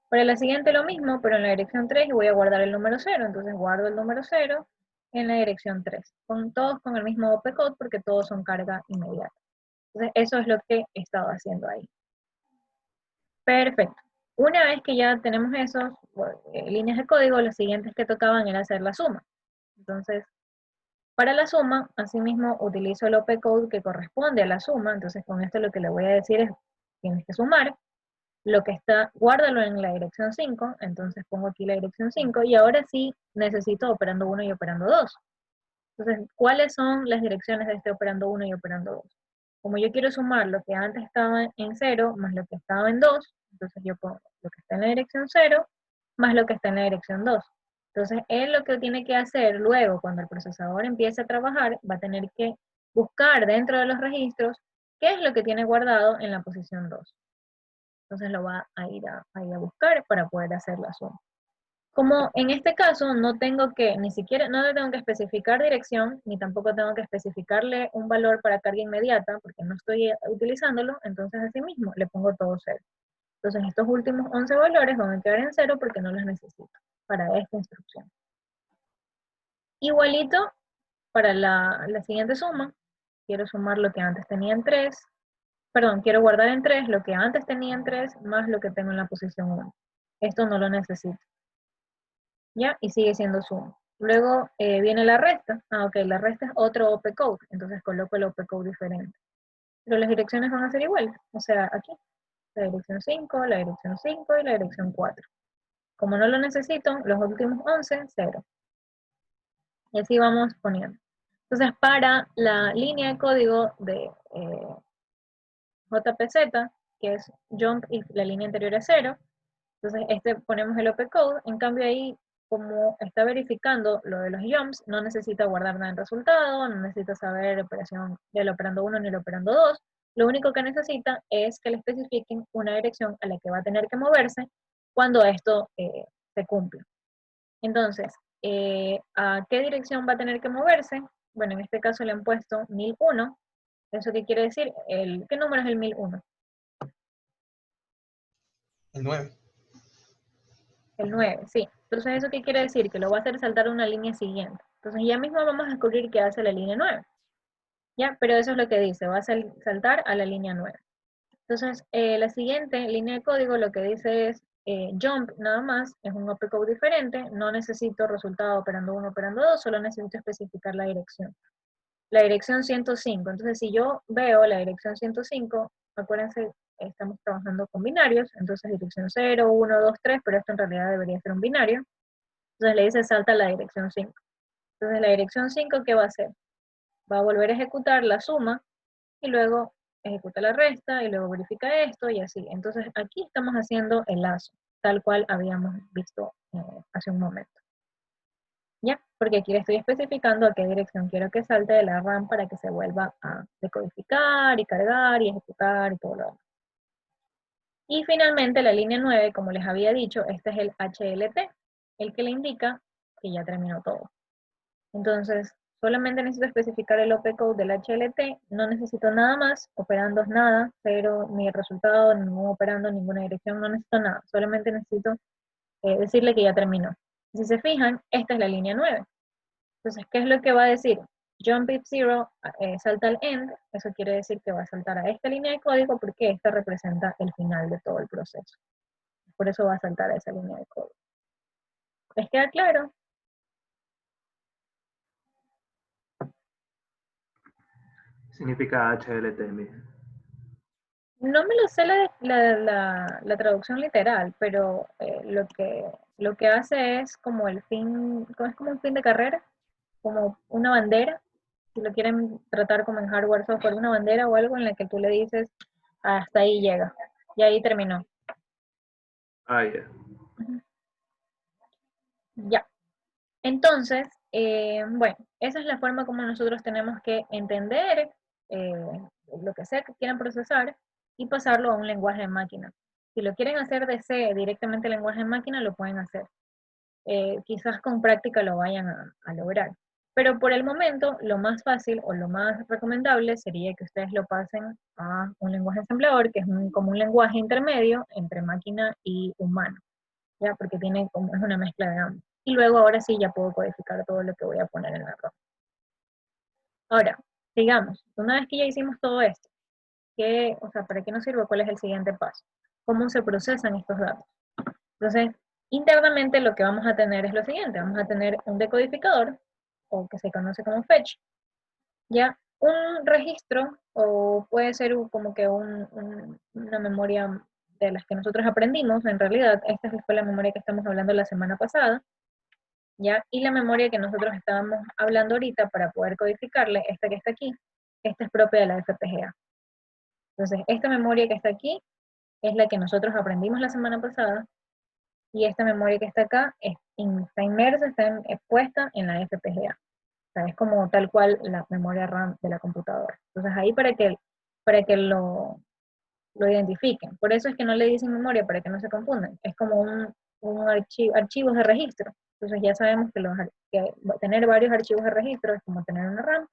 Para la siguiente lo mismo, pero en la dirección 3 y voy a guardar el número 0, entonces guardo el número 0 en la dirección 3, todos con el mismo opcode porque todos son carga inmediata. Entonces eso es lo que he estado haciendo ahí. Perfecto. Una vez que ya tenemos esos líneas de código, las siguientes que tocaban era hacer la suma. Entonces, para la suma, asimismo, utilizo el opcode que corresponde a la suma. Entonces, con esto lo que le voy a decir es, tienes que sumar. Lo que está, guárdalo en la dirección 5. Entonces, pongo aquí la dirección 5. Y ahora sí, necesito operando 1 y operando 2. Entonces, ¿cuáles son las direcciones de este operando 1 y operando 2? Como yo quiero sumar lo que antes estaba en 0 más lo que estaba en 2, entonces yo pongo lo que está en la dirección 0 más lo que está en la dirección 2. Entonces, él lo que tiene que hacer luego, cuando el procesador empiece a trabajar, va a tener que buscar dentro de los registros qué es lo que tiene guardado en la posición 2. Entonces lo va a ir a buscar para poder hacer la suma. Como en este caso no tengo que, ni siquiera, no le tengo que especificar dirección, ni tampoco tengo que especificarle un valor para carga inmediata, porque no estoy utilizándolo, entonces así mismo le pongo todo 0. Entonces estos últimos 11 valores van a quedar en 0 porque no los necesito para esta instrucción. Igualito para la siguiente suma, quiero sumar lo que antes tenía en 3, perdón, quiero guardar en 3 lo que antes tenía en 3 más lo que tengo en la posición 1. Esto no lo necesito. ¿Ya? Y sigue siendo suma. Luego viene la resta. Ah, ok, la resta es otro opcode, entonces coloco el opcode diferente. Pero las direcciones van a ser iguales, o sea, aquí, la dirección 5, la dirección 5 y la dirección 4. Como no lo necesito, los últimos 11, 0. Y así vamos poniendo. Entonces, para la línea de código de JPZ, que es jump y la línea anterior es 0, entonces ponemos el opcode, en cambio ahí, como está verificando lo de los jumps, no necesita guardar nada en resultado, no necesita saber la operación del operando 1 ni el operando 2, lo único que necesita es que le especifiquen una dirección a la que va a tener que moverse cuando esto se cumpla. Entonces, ¿a qué dirección va a tener que moverse? Bueno, en este caso le han puesto 1001, ¿eso qué quiere decir? ¿Qué número es el 1001? El 9. El 9, sí. Entonces, ¿eso qué quiere decir? Que lo va a hacer saltar a una línea siguiente. Entonces, ya mismo vamos a descubrir qué hace la línea 9. ¿Ya? Pero eso es lo que dice, va a saltar a la línea 9. Entonces, la siguiente línea de código lo que dice es jump nada más, es un opcode diferente, no necesito resultado operando 1, operando 2, solo necesito especificar la dirección. La dirección 105, entonces si yo veo la dirección 105, acuérdense, estamos trabajando con binarios, entonces dirección 0, 1, 2, 3, pero esto en realidad debería ser un binario. Entonces le dice salta la dirección 5. Entonces la dirección 5, ¿qué va a hacer? Va a volver a ejecutar la suma y luego ejecuta la resta y luego verifica esto y así. Entonces aquí estamos haciendo el lazo, tal cual habíamos visto hace un momento. ¿Ya? Porque aquí le estoy especificando a qué dirección quiero que salte de la RAM para que se vuelva a decodificar y cargar y ejecutar y todo lo demás. Y finalmente la línea 9, como les había dicho, este es el HLT, el que le indica que ya terminó todo. Entonces, solamente necesito especificar el opcode del HLT, no necesito nada más, operandos nada, cero, ni resultado, ningún operando, ninguna dirección, no necesito nada, solamente necesito decirle que ya terminó. Si se fijan, esta es la línea 9. Entonces, ¿qué es lo que va a decir? Jump if 0 salta al end, eso quiere decir que va a saltar a esta línea de código porque esta representa el final de todo el proceso. Por eso va a saltar a esa línea de código. ¿Les queda claro? Significa HLT, mira. No me lo sé la traducción literal, pero lo que hace es como el fin, es como un fin de carrera, como una bandera, si lo quieren tratar como en hardware, software, una bandera o algo en la que tú le dices, hasta ahí llega, y ahí terminó. Ah, ya. Ya. Entonces, bueno, esa es la forma como nosotros tenemos que entender lo que sea que quieran procesar y pasarlo a un lenguaje de máquina. Si lo quieren hacer de C directamente al lenguaje de máquina, lo pueden hacer. Quizás con práctica lo vayan a lograr. Pero por el momento, lo más fácil o lo más recomendable sería que ustedes lo pasen a un lenguaje ensamblador, que es como un lenguaje intermedio entre máquina y humano, ¿ya? Porque tiene como, es una mezcla de ambos. Y luego ahora sí ya puedo codificar todo lo que voy a poner en la ROM. Ahora, sigamos. Una vez que ya hicimos todo esto, o sea, ¿para qué nos sirve? ¿Cuál es el siguiente paso? ¿Cómo se procesan estos datos? Entonces, internamente lo que vamos a tener es lo siguiente. Vamos a tener un decodificador, o que se conoce como fetch, ya un registro, o puede ser como que una memoria de las que nosotros aprendimos. En realidad, esta fue la memoria que estamos hablando la semana pasada, ¿ya? Y la memoria que nosotros estábamos hablando ahorita para poder codificarle, esta que está aquí, esta es propia de la FPGA. Entonces, esta memoria que está aquí es la que nosotros aprendimos la semana pasada, y esta memoria que está acá está inmersa, está puesta en la FPGA. O sea, es como tal cual la memoria RAM de la computadora. Entonces, ahí para que lo identifiquen. Por eso es que no le dicen memoria, para que no se confundan. Es como un archivos de registro. Entonces ya sabemos que tener varios archivos de registro es como tener una RAM,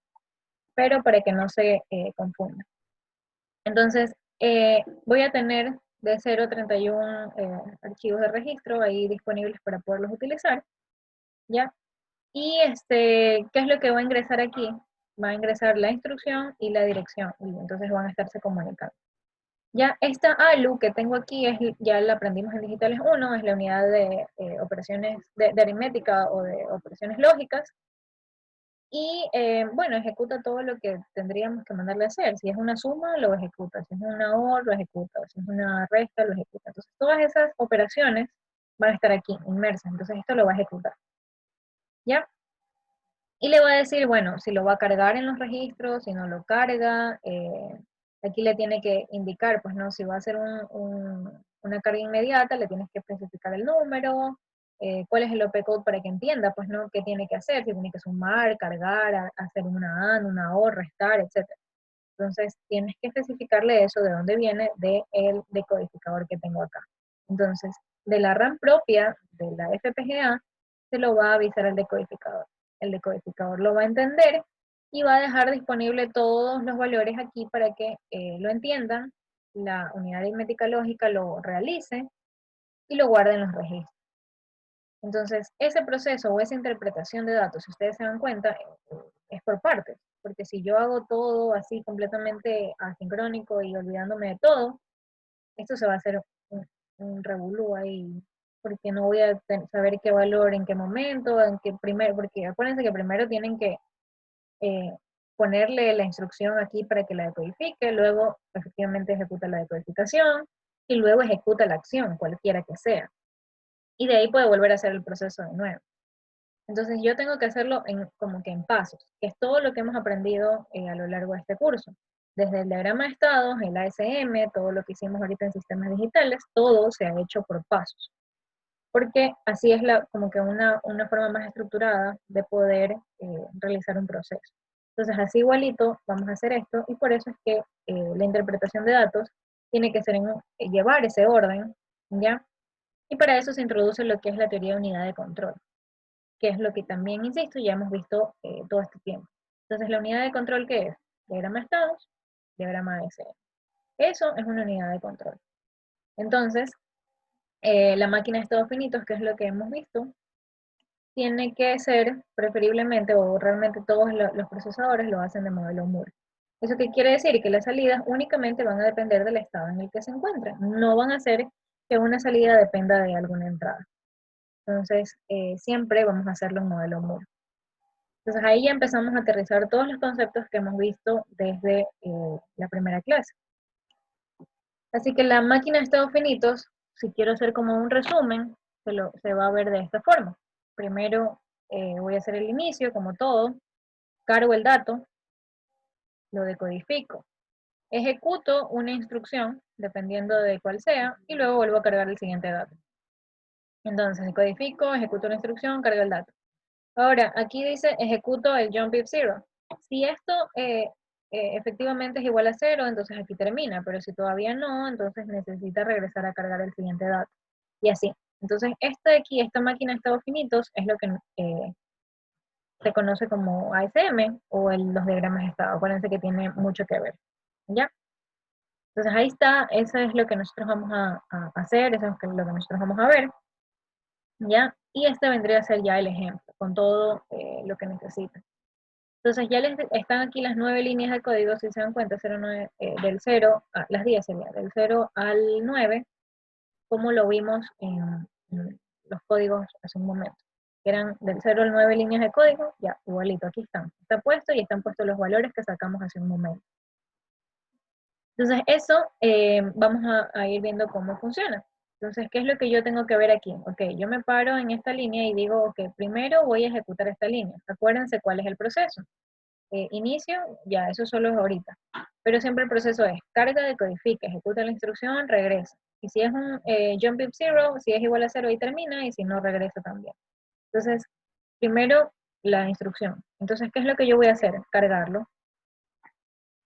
pero para que no se confunda. Entonces, voy a tener de 0 a 31 archivos de registro ahí disponibles para poderlos utilizar, ¿ya? Y ¿qué es lo que va a ingresar aquí? Va a ingresar la instrucción y la dirección, y entonces van a estarse comunicando. Ya esta ALU que tengo aquí, ya la aprendimos en Digitales 1, es la unidad de operaciones de aritmética o de operaciones lógicas. Y bueno, ejecuta todo lo que tendríamos que mandarle a hacer. Si es una suma, lo ejecuta. Si es una OR, lo ejecuta. Si es una resta, lo ejecuta. Entonces, todas esas operaciones van a estar aquí, inmersas. Entonces, esto lo va a ejecutar. ¿Ya? Y le va a decir, bueno, si lo va a cargar en los registros, si no lo carga. Aquí le tiene que indicar, pues no, si va a hacer una carga inmediata, le tienes que especificar el número, cuál es el opcode para que entienda, pues no, qué tiene que hacer, si tiene que sumar, cargar, hacer una AND, una OR, restar, etc. Entonces, tienes que especificarle eso, de dónde viene, del decodificador que tengo acá. Entonces, de la RAM propia de la FPGA, se lo va a avisar al decodificador. El decodificador lo va a entender y va a dejar disponible todos los valores aquí para que lo entiendan, la unidad aritmética lógica lo realice y lo guarde en los registros. Entonces, ese proceso o esa interpretación de datos, si ustedes se dan cuenta, es por partes. Porque si yo hago todo así completamente asincrónico y olvidándome de todo, esto se va a hacer un revolú ahí, porque no voy a saber qué valor, en qué momento, en qué primero, porque acuérdense que primero tienen que ponerle la instrucción aquí para que la decodifique, luego efectivamente ejecuta la decodificación, y luego ejecuta la acción, cualquiera que sea. Y de ahí puede volver a hacer el proceso de nuevo. Entonces yo tengo que hacerlo como que en pasos, que es todo lo que hemos aprendido a lo largo de este curso. Desde el diagrama de estados, el ASM, todo lo que hicimos ahorita en sistemas digitales, todo se ha hecho por pasos. Porque así es como que una forma más estructurada de poder realizar un proceso. Entonces así igualito vamos a hacer esto, y por eso es que la interpretación de datos tiene que ser llevar ese orden, ¿ya? Y para eso se introduce lo que es la teoría de unidad de control, que es lo que también, insisto, ya hemos visto todo este tiempo. Entonces, ¿la unidad de control qué es? Diagrama de estados, diagrama de ASM. Eso es una unidad de control. Entonces, la máquina de estados finitos, que es lo que hemos visto, tiene que ser preferiblemente, o realmente todos los procesadores lo hacen de modelo Moore. ¿Eso qué quiere decir? Que las salidas únicamente van a depender del estado en el que se encuentren. No van a hacer que una salida dependa de alguna entrada. Entonces, siempre vamos a hacerlo en modelo Moore. Entonces ahí ya empezamos a aterrizar todos los conceptos que hemos visto desde la primera clase. Así que la máquina de estados finitos, si quiero hacer como un resumen, se va a ver de esta forma. Primero voy a hacer el inicio, como todo, cargo el dato, lo decodifico, ejecuto una instrucción, dependiendo de cuál sea, y luego vuelvo a cargar el siguiente dato. Entonces decodifico, ejecuto una instrucción, cargo el dato. Ahora, aquí dice ejecuto el jump if 0. Si esto efectivamente es igual a 0, entonces aquí termina, pero si todavía no, entonces necesita regresar a cargar el siguiente dato. Y así. Entonces, esta de aquí, esta máquina de estados finitos, es lo que se conoce como ASM o los diagramas de estado. Acuérdense que tiene mucho que ver. ¿Ya? Entonces ahí está, eso es lo que nosotros vamos a hacer, eso es lo que nosotros vamos a ver. ¿Ya? Y este vendría a ser ya el ejemplo, con todo lo que necesita. Entonces ya les están aquí las 9 líneas de código, si se dan cuenta, 09, del 0, las 10 sería, del 0 al 9, como lo vimos en los códigos hace un momento. Que eran del 0 al 9 líneas de código, ya, igualito, aquí están. Está puesto y están puestos los valores que sacamos hace un momento. Entonces eso vamos a ir viendo cómo funciona. Entonces, ¿qué es lo que yo tengo que ver aquí? Ok, yo me paro en esta línea y digo, ok, primero voy a ejecutar esta línea. Acuérdense cuál es el proceso. Inicio, ya, eso solo es ahorita. Pero siempre el proceso es carga, decodifica, ejecuta la instrucción, regresa. Y si es un jump if 0, si es igual a 0, ahí termina, y si no, regresa también. Entonces, primero la instrucción. Entonces, ¿qué es lo que yo voy a hacer? Cargarlo.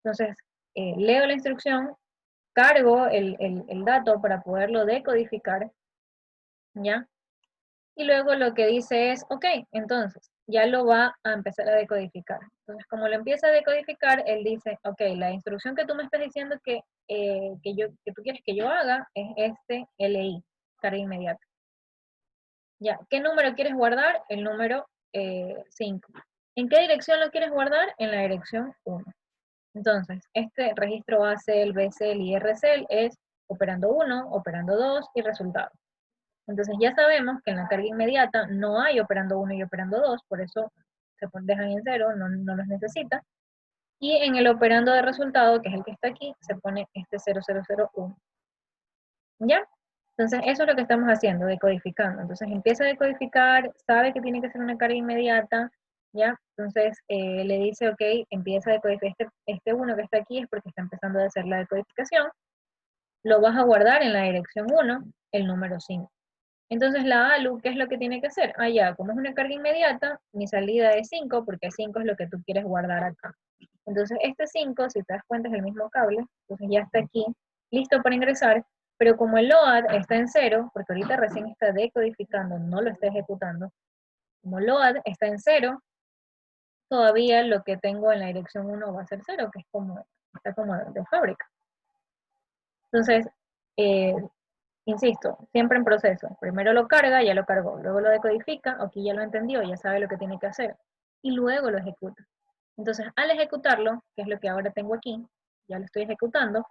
Entonces, leo la instrucción, cargo el dato para poderlo decodificar, ¿ya? Y luego lo que dice es, ok, entonces, ya lo va a empezar a decodificar. Entonces, como lo empieza a decodificar, él dice, ok, la instrucción que tú me estás diciendo que tú quieres que yo haga es este LI, carga inmediata. Ya, ¿qué número quieres guardar? El número 5. ¿En qué dirección lo quieres guardar? En la dirección 1. Entonces, este registro ACL, BCL y RCL es operando 1, operando 2 y resultado. Entonces ya sabemos que en la carga inmediata no hay operando 1 y operando 2, por eso se dejan en 0, no los necesita. Y en el operando de resultado, que es el que está aquí, se pone este 0001. ¿Ya? Entonces eso es lo que estamos haciendo, decodificando. Entonces empieza a decodificar, sabe que tiene que ser una carga inmediata, ¿ya? Entonces le dice, ok, empieza a decodificar, este 1 que está aquí es porque está empezando a hacer la decodificación, lo vas a guardar en la dirección 1, el número 5. Entonces la ALU, ¿qué es lo que tiene que hacer? Ah, ya, como es una carga inmediata, mi salida es 5, porque 5 es lo que tú quieres guardar acá. Entonces este 5, si te das cuenta, es el mismo cable, entonces ya está aquí, listo para ingresar, pero como el LOAD está en 0, porque ahorita recién está decodificando, no lo está ejecutando, como LOAD está en 0, todavía lo que tengo en la dirección 1 va a ser 0, que es como, está como de fábrica. Entonces, insisto, siempre en proceso. Primero lo carga, ya lo cargó. Luego lo decodifica, aquí ya lo entendió, ya sabe lo que tiene que hacer. Y luego lo ejecuta. Entonces, al ejecutarlo, que es lo que ahora tengo aquí, ya lo estoy ejecutando.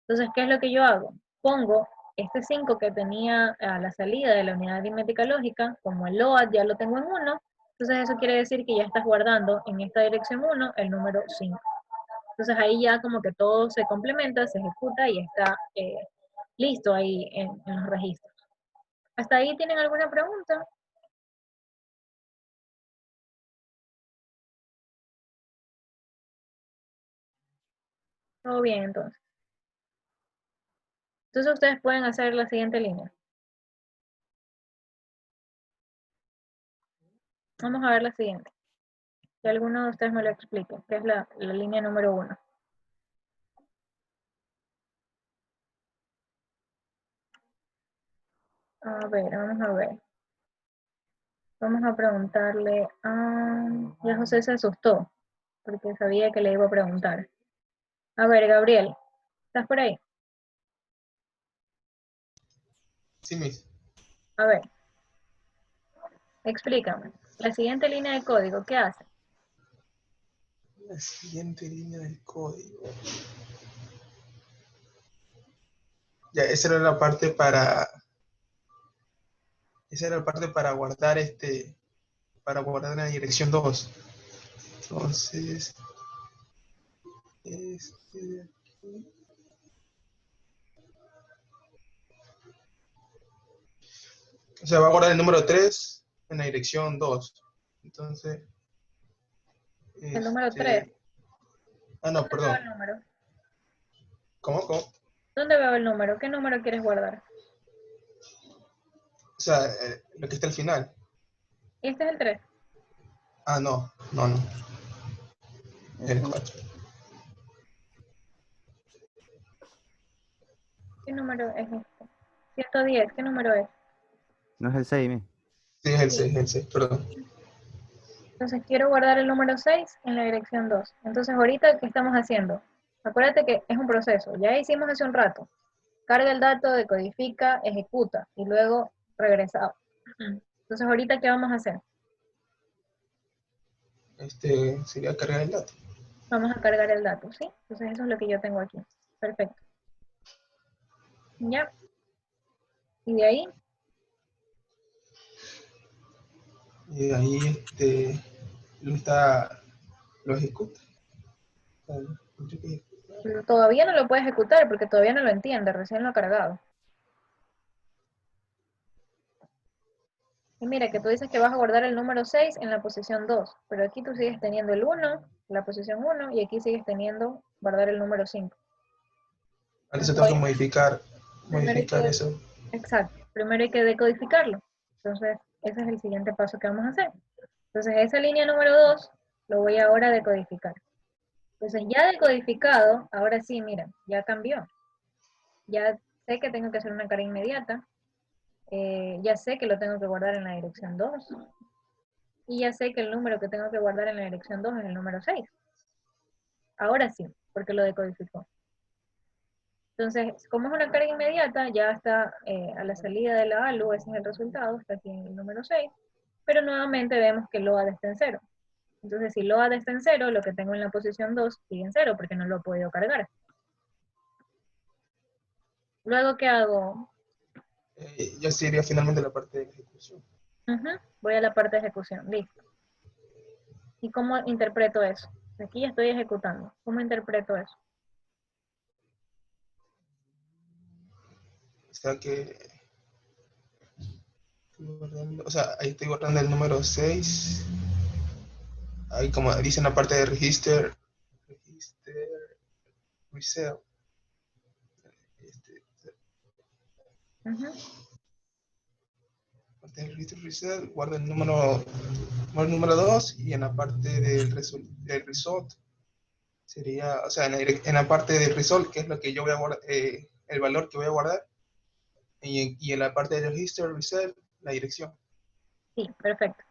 Entonces, ¿qué es lo que yo hago? pongo este 5 que tenía a la salida de la unidad aritmética lógica, como el LOAD ya lo tengo en 1, entonces eso quiere decir que ya estás guardando en esta dirección 1 el número 5. Entonces ahí ya como que todo se complementa, se ejecuta y está listo ahí en los registros. ¿Hasta ahí tienen alguna pregunta? Todo bien entonces. Entonces ustedes pueden hacer la siguiente línea. Vamos a ver la siguiente. Que alguno de ustedes me lo explique, que es la línea número 1. A ver, vamos a ver. Vamos a preguntarle a... Ya José se asustó, porque sabía que le iba a preguntar. A ver, Gabriel, ¿estás por ahí? Sí, Miss. A ver, explícame. La siguiente línea de código, ¿qué hace? La siguiente línea del código. Ya, esa era la parte para. Esa era la parte para guardar Para guardar en la dirección 2. Entonces. Este de aquí. O sea, va a guardar el número 3 en la dirección 2. Entonces. El número 3. Ah, no, ¿Dónde veo perdón. el número? ¿Cómo? ¿Cómo? ¿Dónde veo el número? ¿Qué número quieres guardar? O sea, lo que está al final. Este es el 3. Ah, no. No, no. El 4. ¿Qué número es este? 110, ¿qué número es? No es el 6, mi. Sí, es el 6, perdón. Entonces quiero guardar el número 6 en la dirección 2. Entonces ahorita, ¿qué estamos haciendo? Acuérdate que es un proceso. Ya hicimos hace un rato. Carga el dato, decodifica, ejecuta y luego regresa. Entonces ahorita, ¿qué vamos a hacer? Sería cargar el dato. Vamos a cargar el dato, ¿sí? Entonces eso es lo que yo tengo aquí. Perfecto. ¿Ya? Y de ahí, Y de ahí lo ejecuta. todavía no lo puede ejecutar porque todavía no lo entiende, recién lo ha cargado. Y mira que tú dices que vas a guardar el número 6 en la posición 2, pero aquí tú sigues teniendo el 1, la posición 1, y aquí sigues teniendo guardar el número 5. Antes tengo que Primero hay modificar que, eso. exacto, primero hay que decodificarlo. Entonces, ese es el siguiente paso que vamos a hacer. Entonces, esa línea número 2 lo voy ahora a decodificar. Entonces, ya decodificado, ahora sí, mira, ya cambió. Ya sé que tengo que hacer una carga inmediata. Ya sé que lo tengo que guardar en la dirección 2. Y ya sé que el número que tengo que guardar en la dirección 2 es el número 6. Ahora sí, porque lo decodificó. Entonces, como es una carga inmediata, ya está a la salida de la ALU, ese es el resultado, está aquí en el número 6, pero nuevamente vemos que LOAD está en 0. Entonces, si LOAD está en 0, lo que tengo en la posición 2 sigue en 0, porque no lo he podido cargar. Luego, ¿qué hago? Ya sería finalmente la parte de la ejecución. Voy a la parte de ejecución, listo. ¿Y cómo interpreto eso? Aquí ya estoy ejecutando. ¿Cómo interpreto eso? O sea ahí estoy guardando el número 6. Ahí como dice en la parte de register reset. Parte del register reset, guarda el número 2 y en la parte del result sería, o sea, en la parte del result, que es lo que yo voy a guardar, el valor que voy a guardar, y en la parte del register reset, la dirección. Sí, perfecto.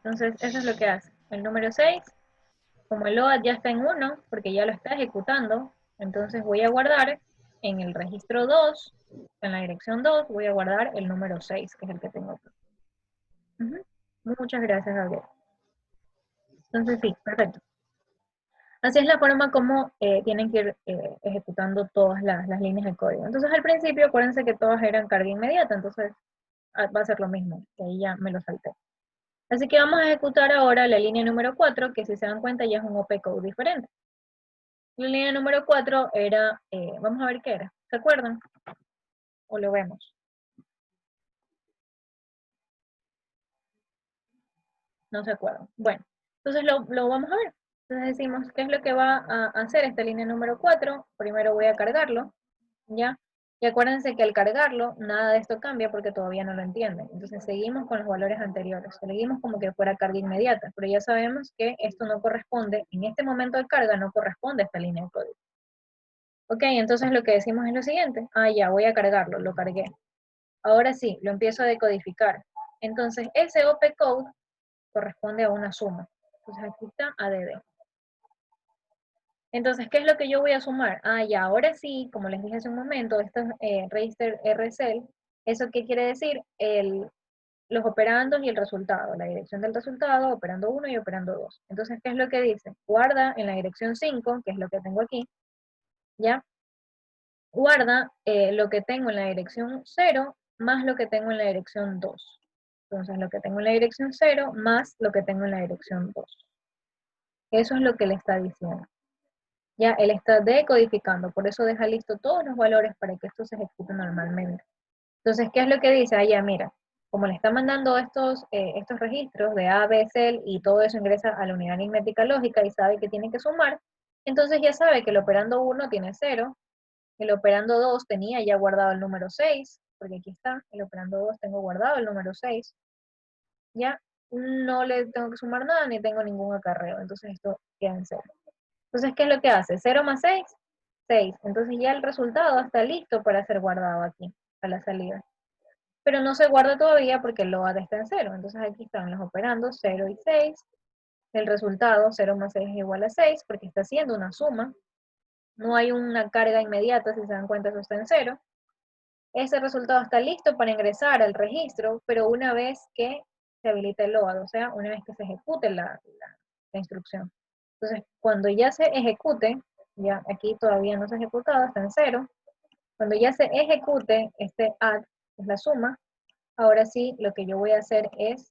Entonces, eso es lo que hace. El número 6, como el LOAD ya está en 1, porque ya lo está ejecutando, entonces voy a guardar en el registro 2, en la dirección 2, voy a guardar el número 6, que es el que tengo aquí. Muchas gracias, Gabriel. Entonces, sí, perfecto. Así es la forma como tienen que ir ejecutando todas las líneas de código. Entonces al principio acuérdense que todas eran carga inmediata, entonces va a ser lo mismo, que ahí ya me lo salté. Así que vamos a ejecutar ahora la línea número 4, que si se dan cuenta ya es un opcode diferente. La línea número 4 era, vamos a ver qué era, ¿se acuerdan? ¿O lo vemos? No se acuerdan. Bueno, entonces lo vamos a ver. Entonces decimos, ¿qué es lo que va a hacer esta línea número 4? Primero voy a cargarlo, ¿ya? Y acuérdense que al cargarlo, nada de esto cambia porque todavía no lo entienden. Entonces seguimos con los valores anteriores. Seguimos como que fuera carga inmediata, pero ya sabemos que esto no corresponde, en este momento de carga no corresponde a esta línea de código. Ok, entonces lo que decimos es lo siguiente. Ah, ya, voy a cargarlo, lo cargué. Ahora sí, lo empiezo a decodificar. Entonces ese opcode corresponde a una suma. Entonces aquí está ADD. Entonces, ¿qué es lo que yo voy a sumar? Ah, ya, ahora sí, como les dije hace un momento, esto es register RCL. ¿Eso qué quiere decir? Los operandos y el resultado, la dirección del resultado, operando 1 y operando 2. Entonces, ¿qué es lo que dice? Guarda en la dirección 5, que es lo que tengo aquí, ¿ya? Guarda lo que tengo en la dirección 0 más lo que tengo en la dirección 2. Entonces, lo que tengo en la dirección 0 más lo que tengo en la dirección 2. Eso es lo que le está diciendo. Ya, él está decodificando, por eso deja listo todos los valores para que esto se ejecute normalmente. Entonces, ¿qué es lo que dice? Ah, ya, mira, como le está mandando estos registros de A, B, C, y todo eso ingresa a la unidad aritmética lógica y sabe que tiene que sumar, entonces ya sabe que el operando 1 tiene 0, el operando 2 tenía ya guardado el número 6, porque aquí está, el operando 2 tengo guardado el número 6, ya no le tengo que sumar nada ni tengo ningún acarreo, entonces esto queda en 0. Entonces, ¿qué es lo que hace? 0 más 6, 6. Entonces ya el resultado está listo para ser guardado aquí, a la salida. Pero no se guarda todavía porque el LOAD está en 0. Entonces aquí están los operandos 0 y 6. El resultado 0 más 6 es igual a 6 porque está haciendo una suma. No hay una carga inmediata, si se dan cuenta eso está en 0. Ese resultado está listo para ingresar al registro, pero una vez que se habilita el LOAD, o sea, una vez que se ejecute la instrucción. Entonces, cuando ya se ejecute, ya aquí todavía no se ha ejecutado, está en 0. Cuando ya se ejecute este add, que es la suma, ahora sí lo que yo voy a hacer es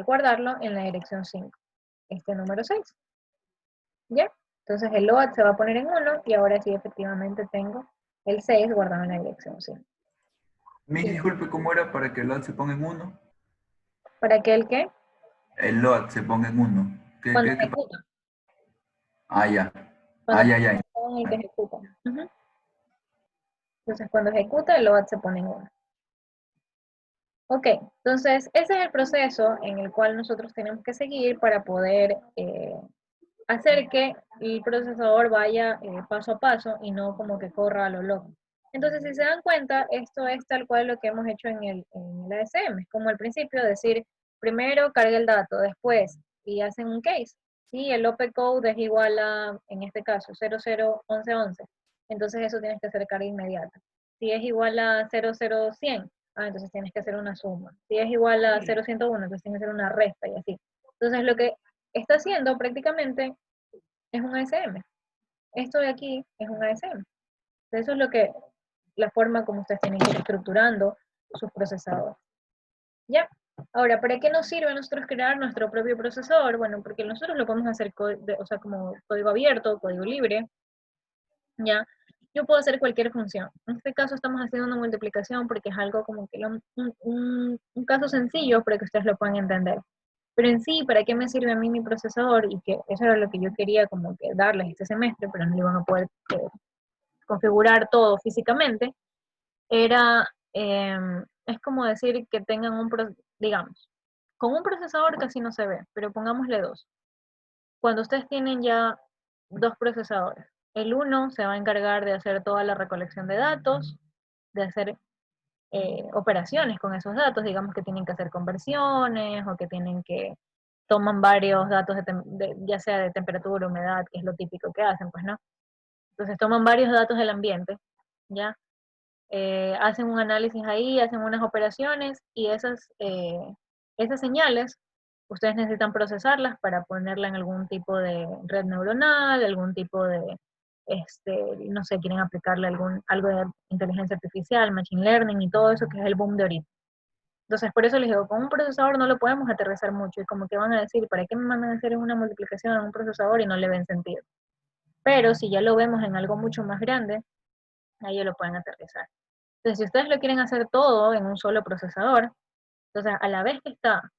guardarlo en la dirección 5, este número 6. ¿Ya? Entonces el load se va a poner en 1 y ahora sí efectivamente tengo el 6 guardado en la dirección 5. Me disculpe, ¿cómo era para que el load se ponga en 1? ¿Para que el qué? El load se ponga en 1. Cuando ejecuta. Ah, ya. Cuando Ya. en el que ejecuta. Entonces cuando ejecuta el load se pone en 1. Ok, entonces ese es el proceso en el cual nosotros tenemos que seguir para poder hacer que el procesador vaya paso a paso y no como que corra a lo loco. Entonces, si se dan cuenta, esto es tal cual lo que hemos hecho en el ASM. Es como al principio decir, primero carga el dato, después, y hacen un case. Si el opcode es igual a, en este caso, 001111, entonces eso tienes que hacer carga inmediata. Si es igual a 00100, entonces tienes que hacer una suma. Si es igual a 0101, entonces tienes que hacer una resta y así. Entonces, lo que está haciendo prácticamente es un ASM. Esto de aquí es un ASM. Eso es la forma como ustedes tienen que ir estructurando sus procesadores. ¿Ya? Ahora, ¿para qué nos sirve a nosotros crear nuestro propio procesador? Bueno, porque nosotros lo podemos hacer como código abierto, código libre. ¿Ya? Yo puedo hacer cualquier función. En este caso estamos haciendo una multiplicación porque es algo como que un caso sencillo para que ustedes lo puedan entender. Pero en sí, ¿para qué me sirve a mí mi procesador? Y que eso era lo que yo quería como que darles este semestre, pero no lo iban a poder configurar todo físicamente. Es como decir que tengan digamos, con un procesador casi no se ve, pero pongámosle 2. Cuando ustedes tienen ya 2 procesadores, el uno se va a encargar de hacer toda la recolección de datos, de hacer operaciones con esos datos, digamos que tienen que hacer conversiones o que toman varios datos ya sea de temperatura, humedad, que es lo típico que hacen, pues no. Entonces toman varios datos del ambiente, ¿ya? Hacen un análisis ahí, hacen unas operaciones y esas señales, ustedes necesitan procesarlas para ponerla en algún tipo de red neuronal, algún tipo de, no sé, quieren aplicarle algo de inteligencia artificial, machine learning y todo eso que es el boom de ahorita. Entonces, por eso les digo, con un procesador no lo podemos aterrizar mucho, y como que van a decir, ¿para qué me mandan a hacer una multiplicación en un procesador y no le ven sentido? Pero si ya lo vemos en algo mucho más grande, ahí ya lo pueden aterrizar. Entonces, si ustedes lo quieren hacer todo en un solo procesador, entonces a la vez que está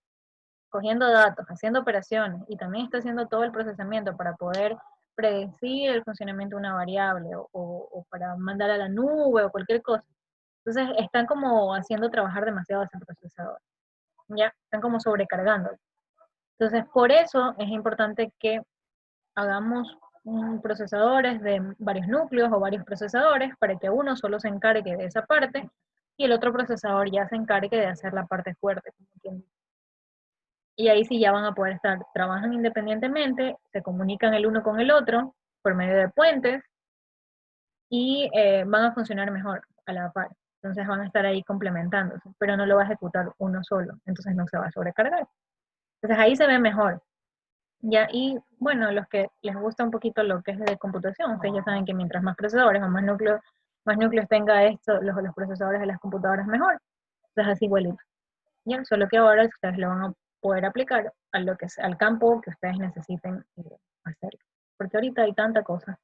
cogiendo datos, haciendo operaciones, y también está haciendo todo el procesamiento para poder predecir el funcionamiento de una variable, o para mandar a la nube, o cualquier cosa. Entonces, están como haciendo trabajar demasiado ese procesador. Ya, están como sobrecargando. Entonces, por eso es importante que hagamos procesadores de varios núcleos o varios procesadores para que uno solo se encargue de esa parte y el otro procesador ya se encargue de hacer la parte fuerte. Y ahí sí ya van a poder estar, trabajan independientemente, se comunican el uno con el otro por medio de puentes y van a funcionar mejor a la par. Entonces van a estar ahí complementándose, pero no lo va a ejecutar uno solo, entonces no se va a sobrecargar. Entonces ahí se ve mejor. Ya, y bueno, los que les gusta un poquito lo que es de computación, ustedes ya saben que mientras más procesadores o más núcleos tenga esto, los procesadores de las computadoras mejor. Entonces así igualito. Ya, solo que ahora ustedes lo van a poder aplicar a lo que al campo que ustedes necesiten hacer. Porque ahorita hay tanta cosa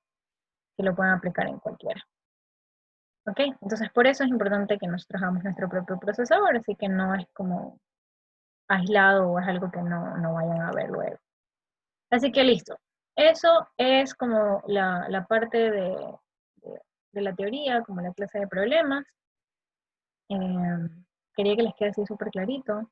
que lo pueden aplicar en cualquiera. ¿Ok? Entonces por eso es importante que nosotros hagamos nuestro propio procesador, así que no es como aislado o es algo que no vayan a ver luego. Así que listo. Eso es como la parte de la teoría, como la clase de problemas. Quería que les quede así súper clarito.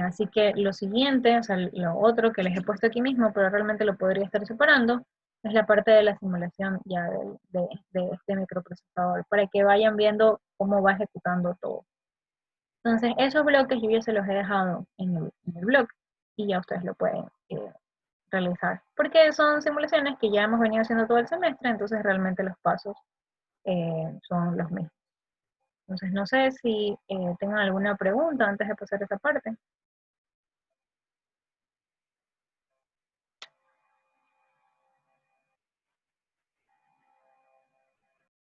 Así que lo siguiente, o sea, lo otro que les he puesto aquí mismo, pero realmente lo podría estar separando, es la parte de la simulación ya de este microprocesador, para que vayan viendo cómo va ejecutando todo. Entonces, esos bloques yo ya se los he dejado en el blog, y ya ustedes lo pueden realizar, porque son simulaciones que ya hemos venido haciendo todo el semestre, entonces realmente los pasos son los mismos. Entonces no sé si tengan alguna pregunta antes de pasar esa parte.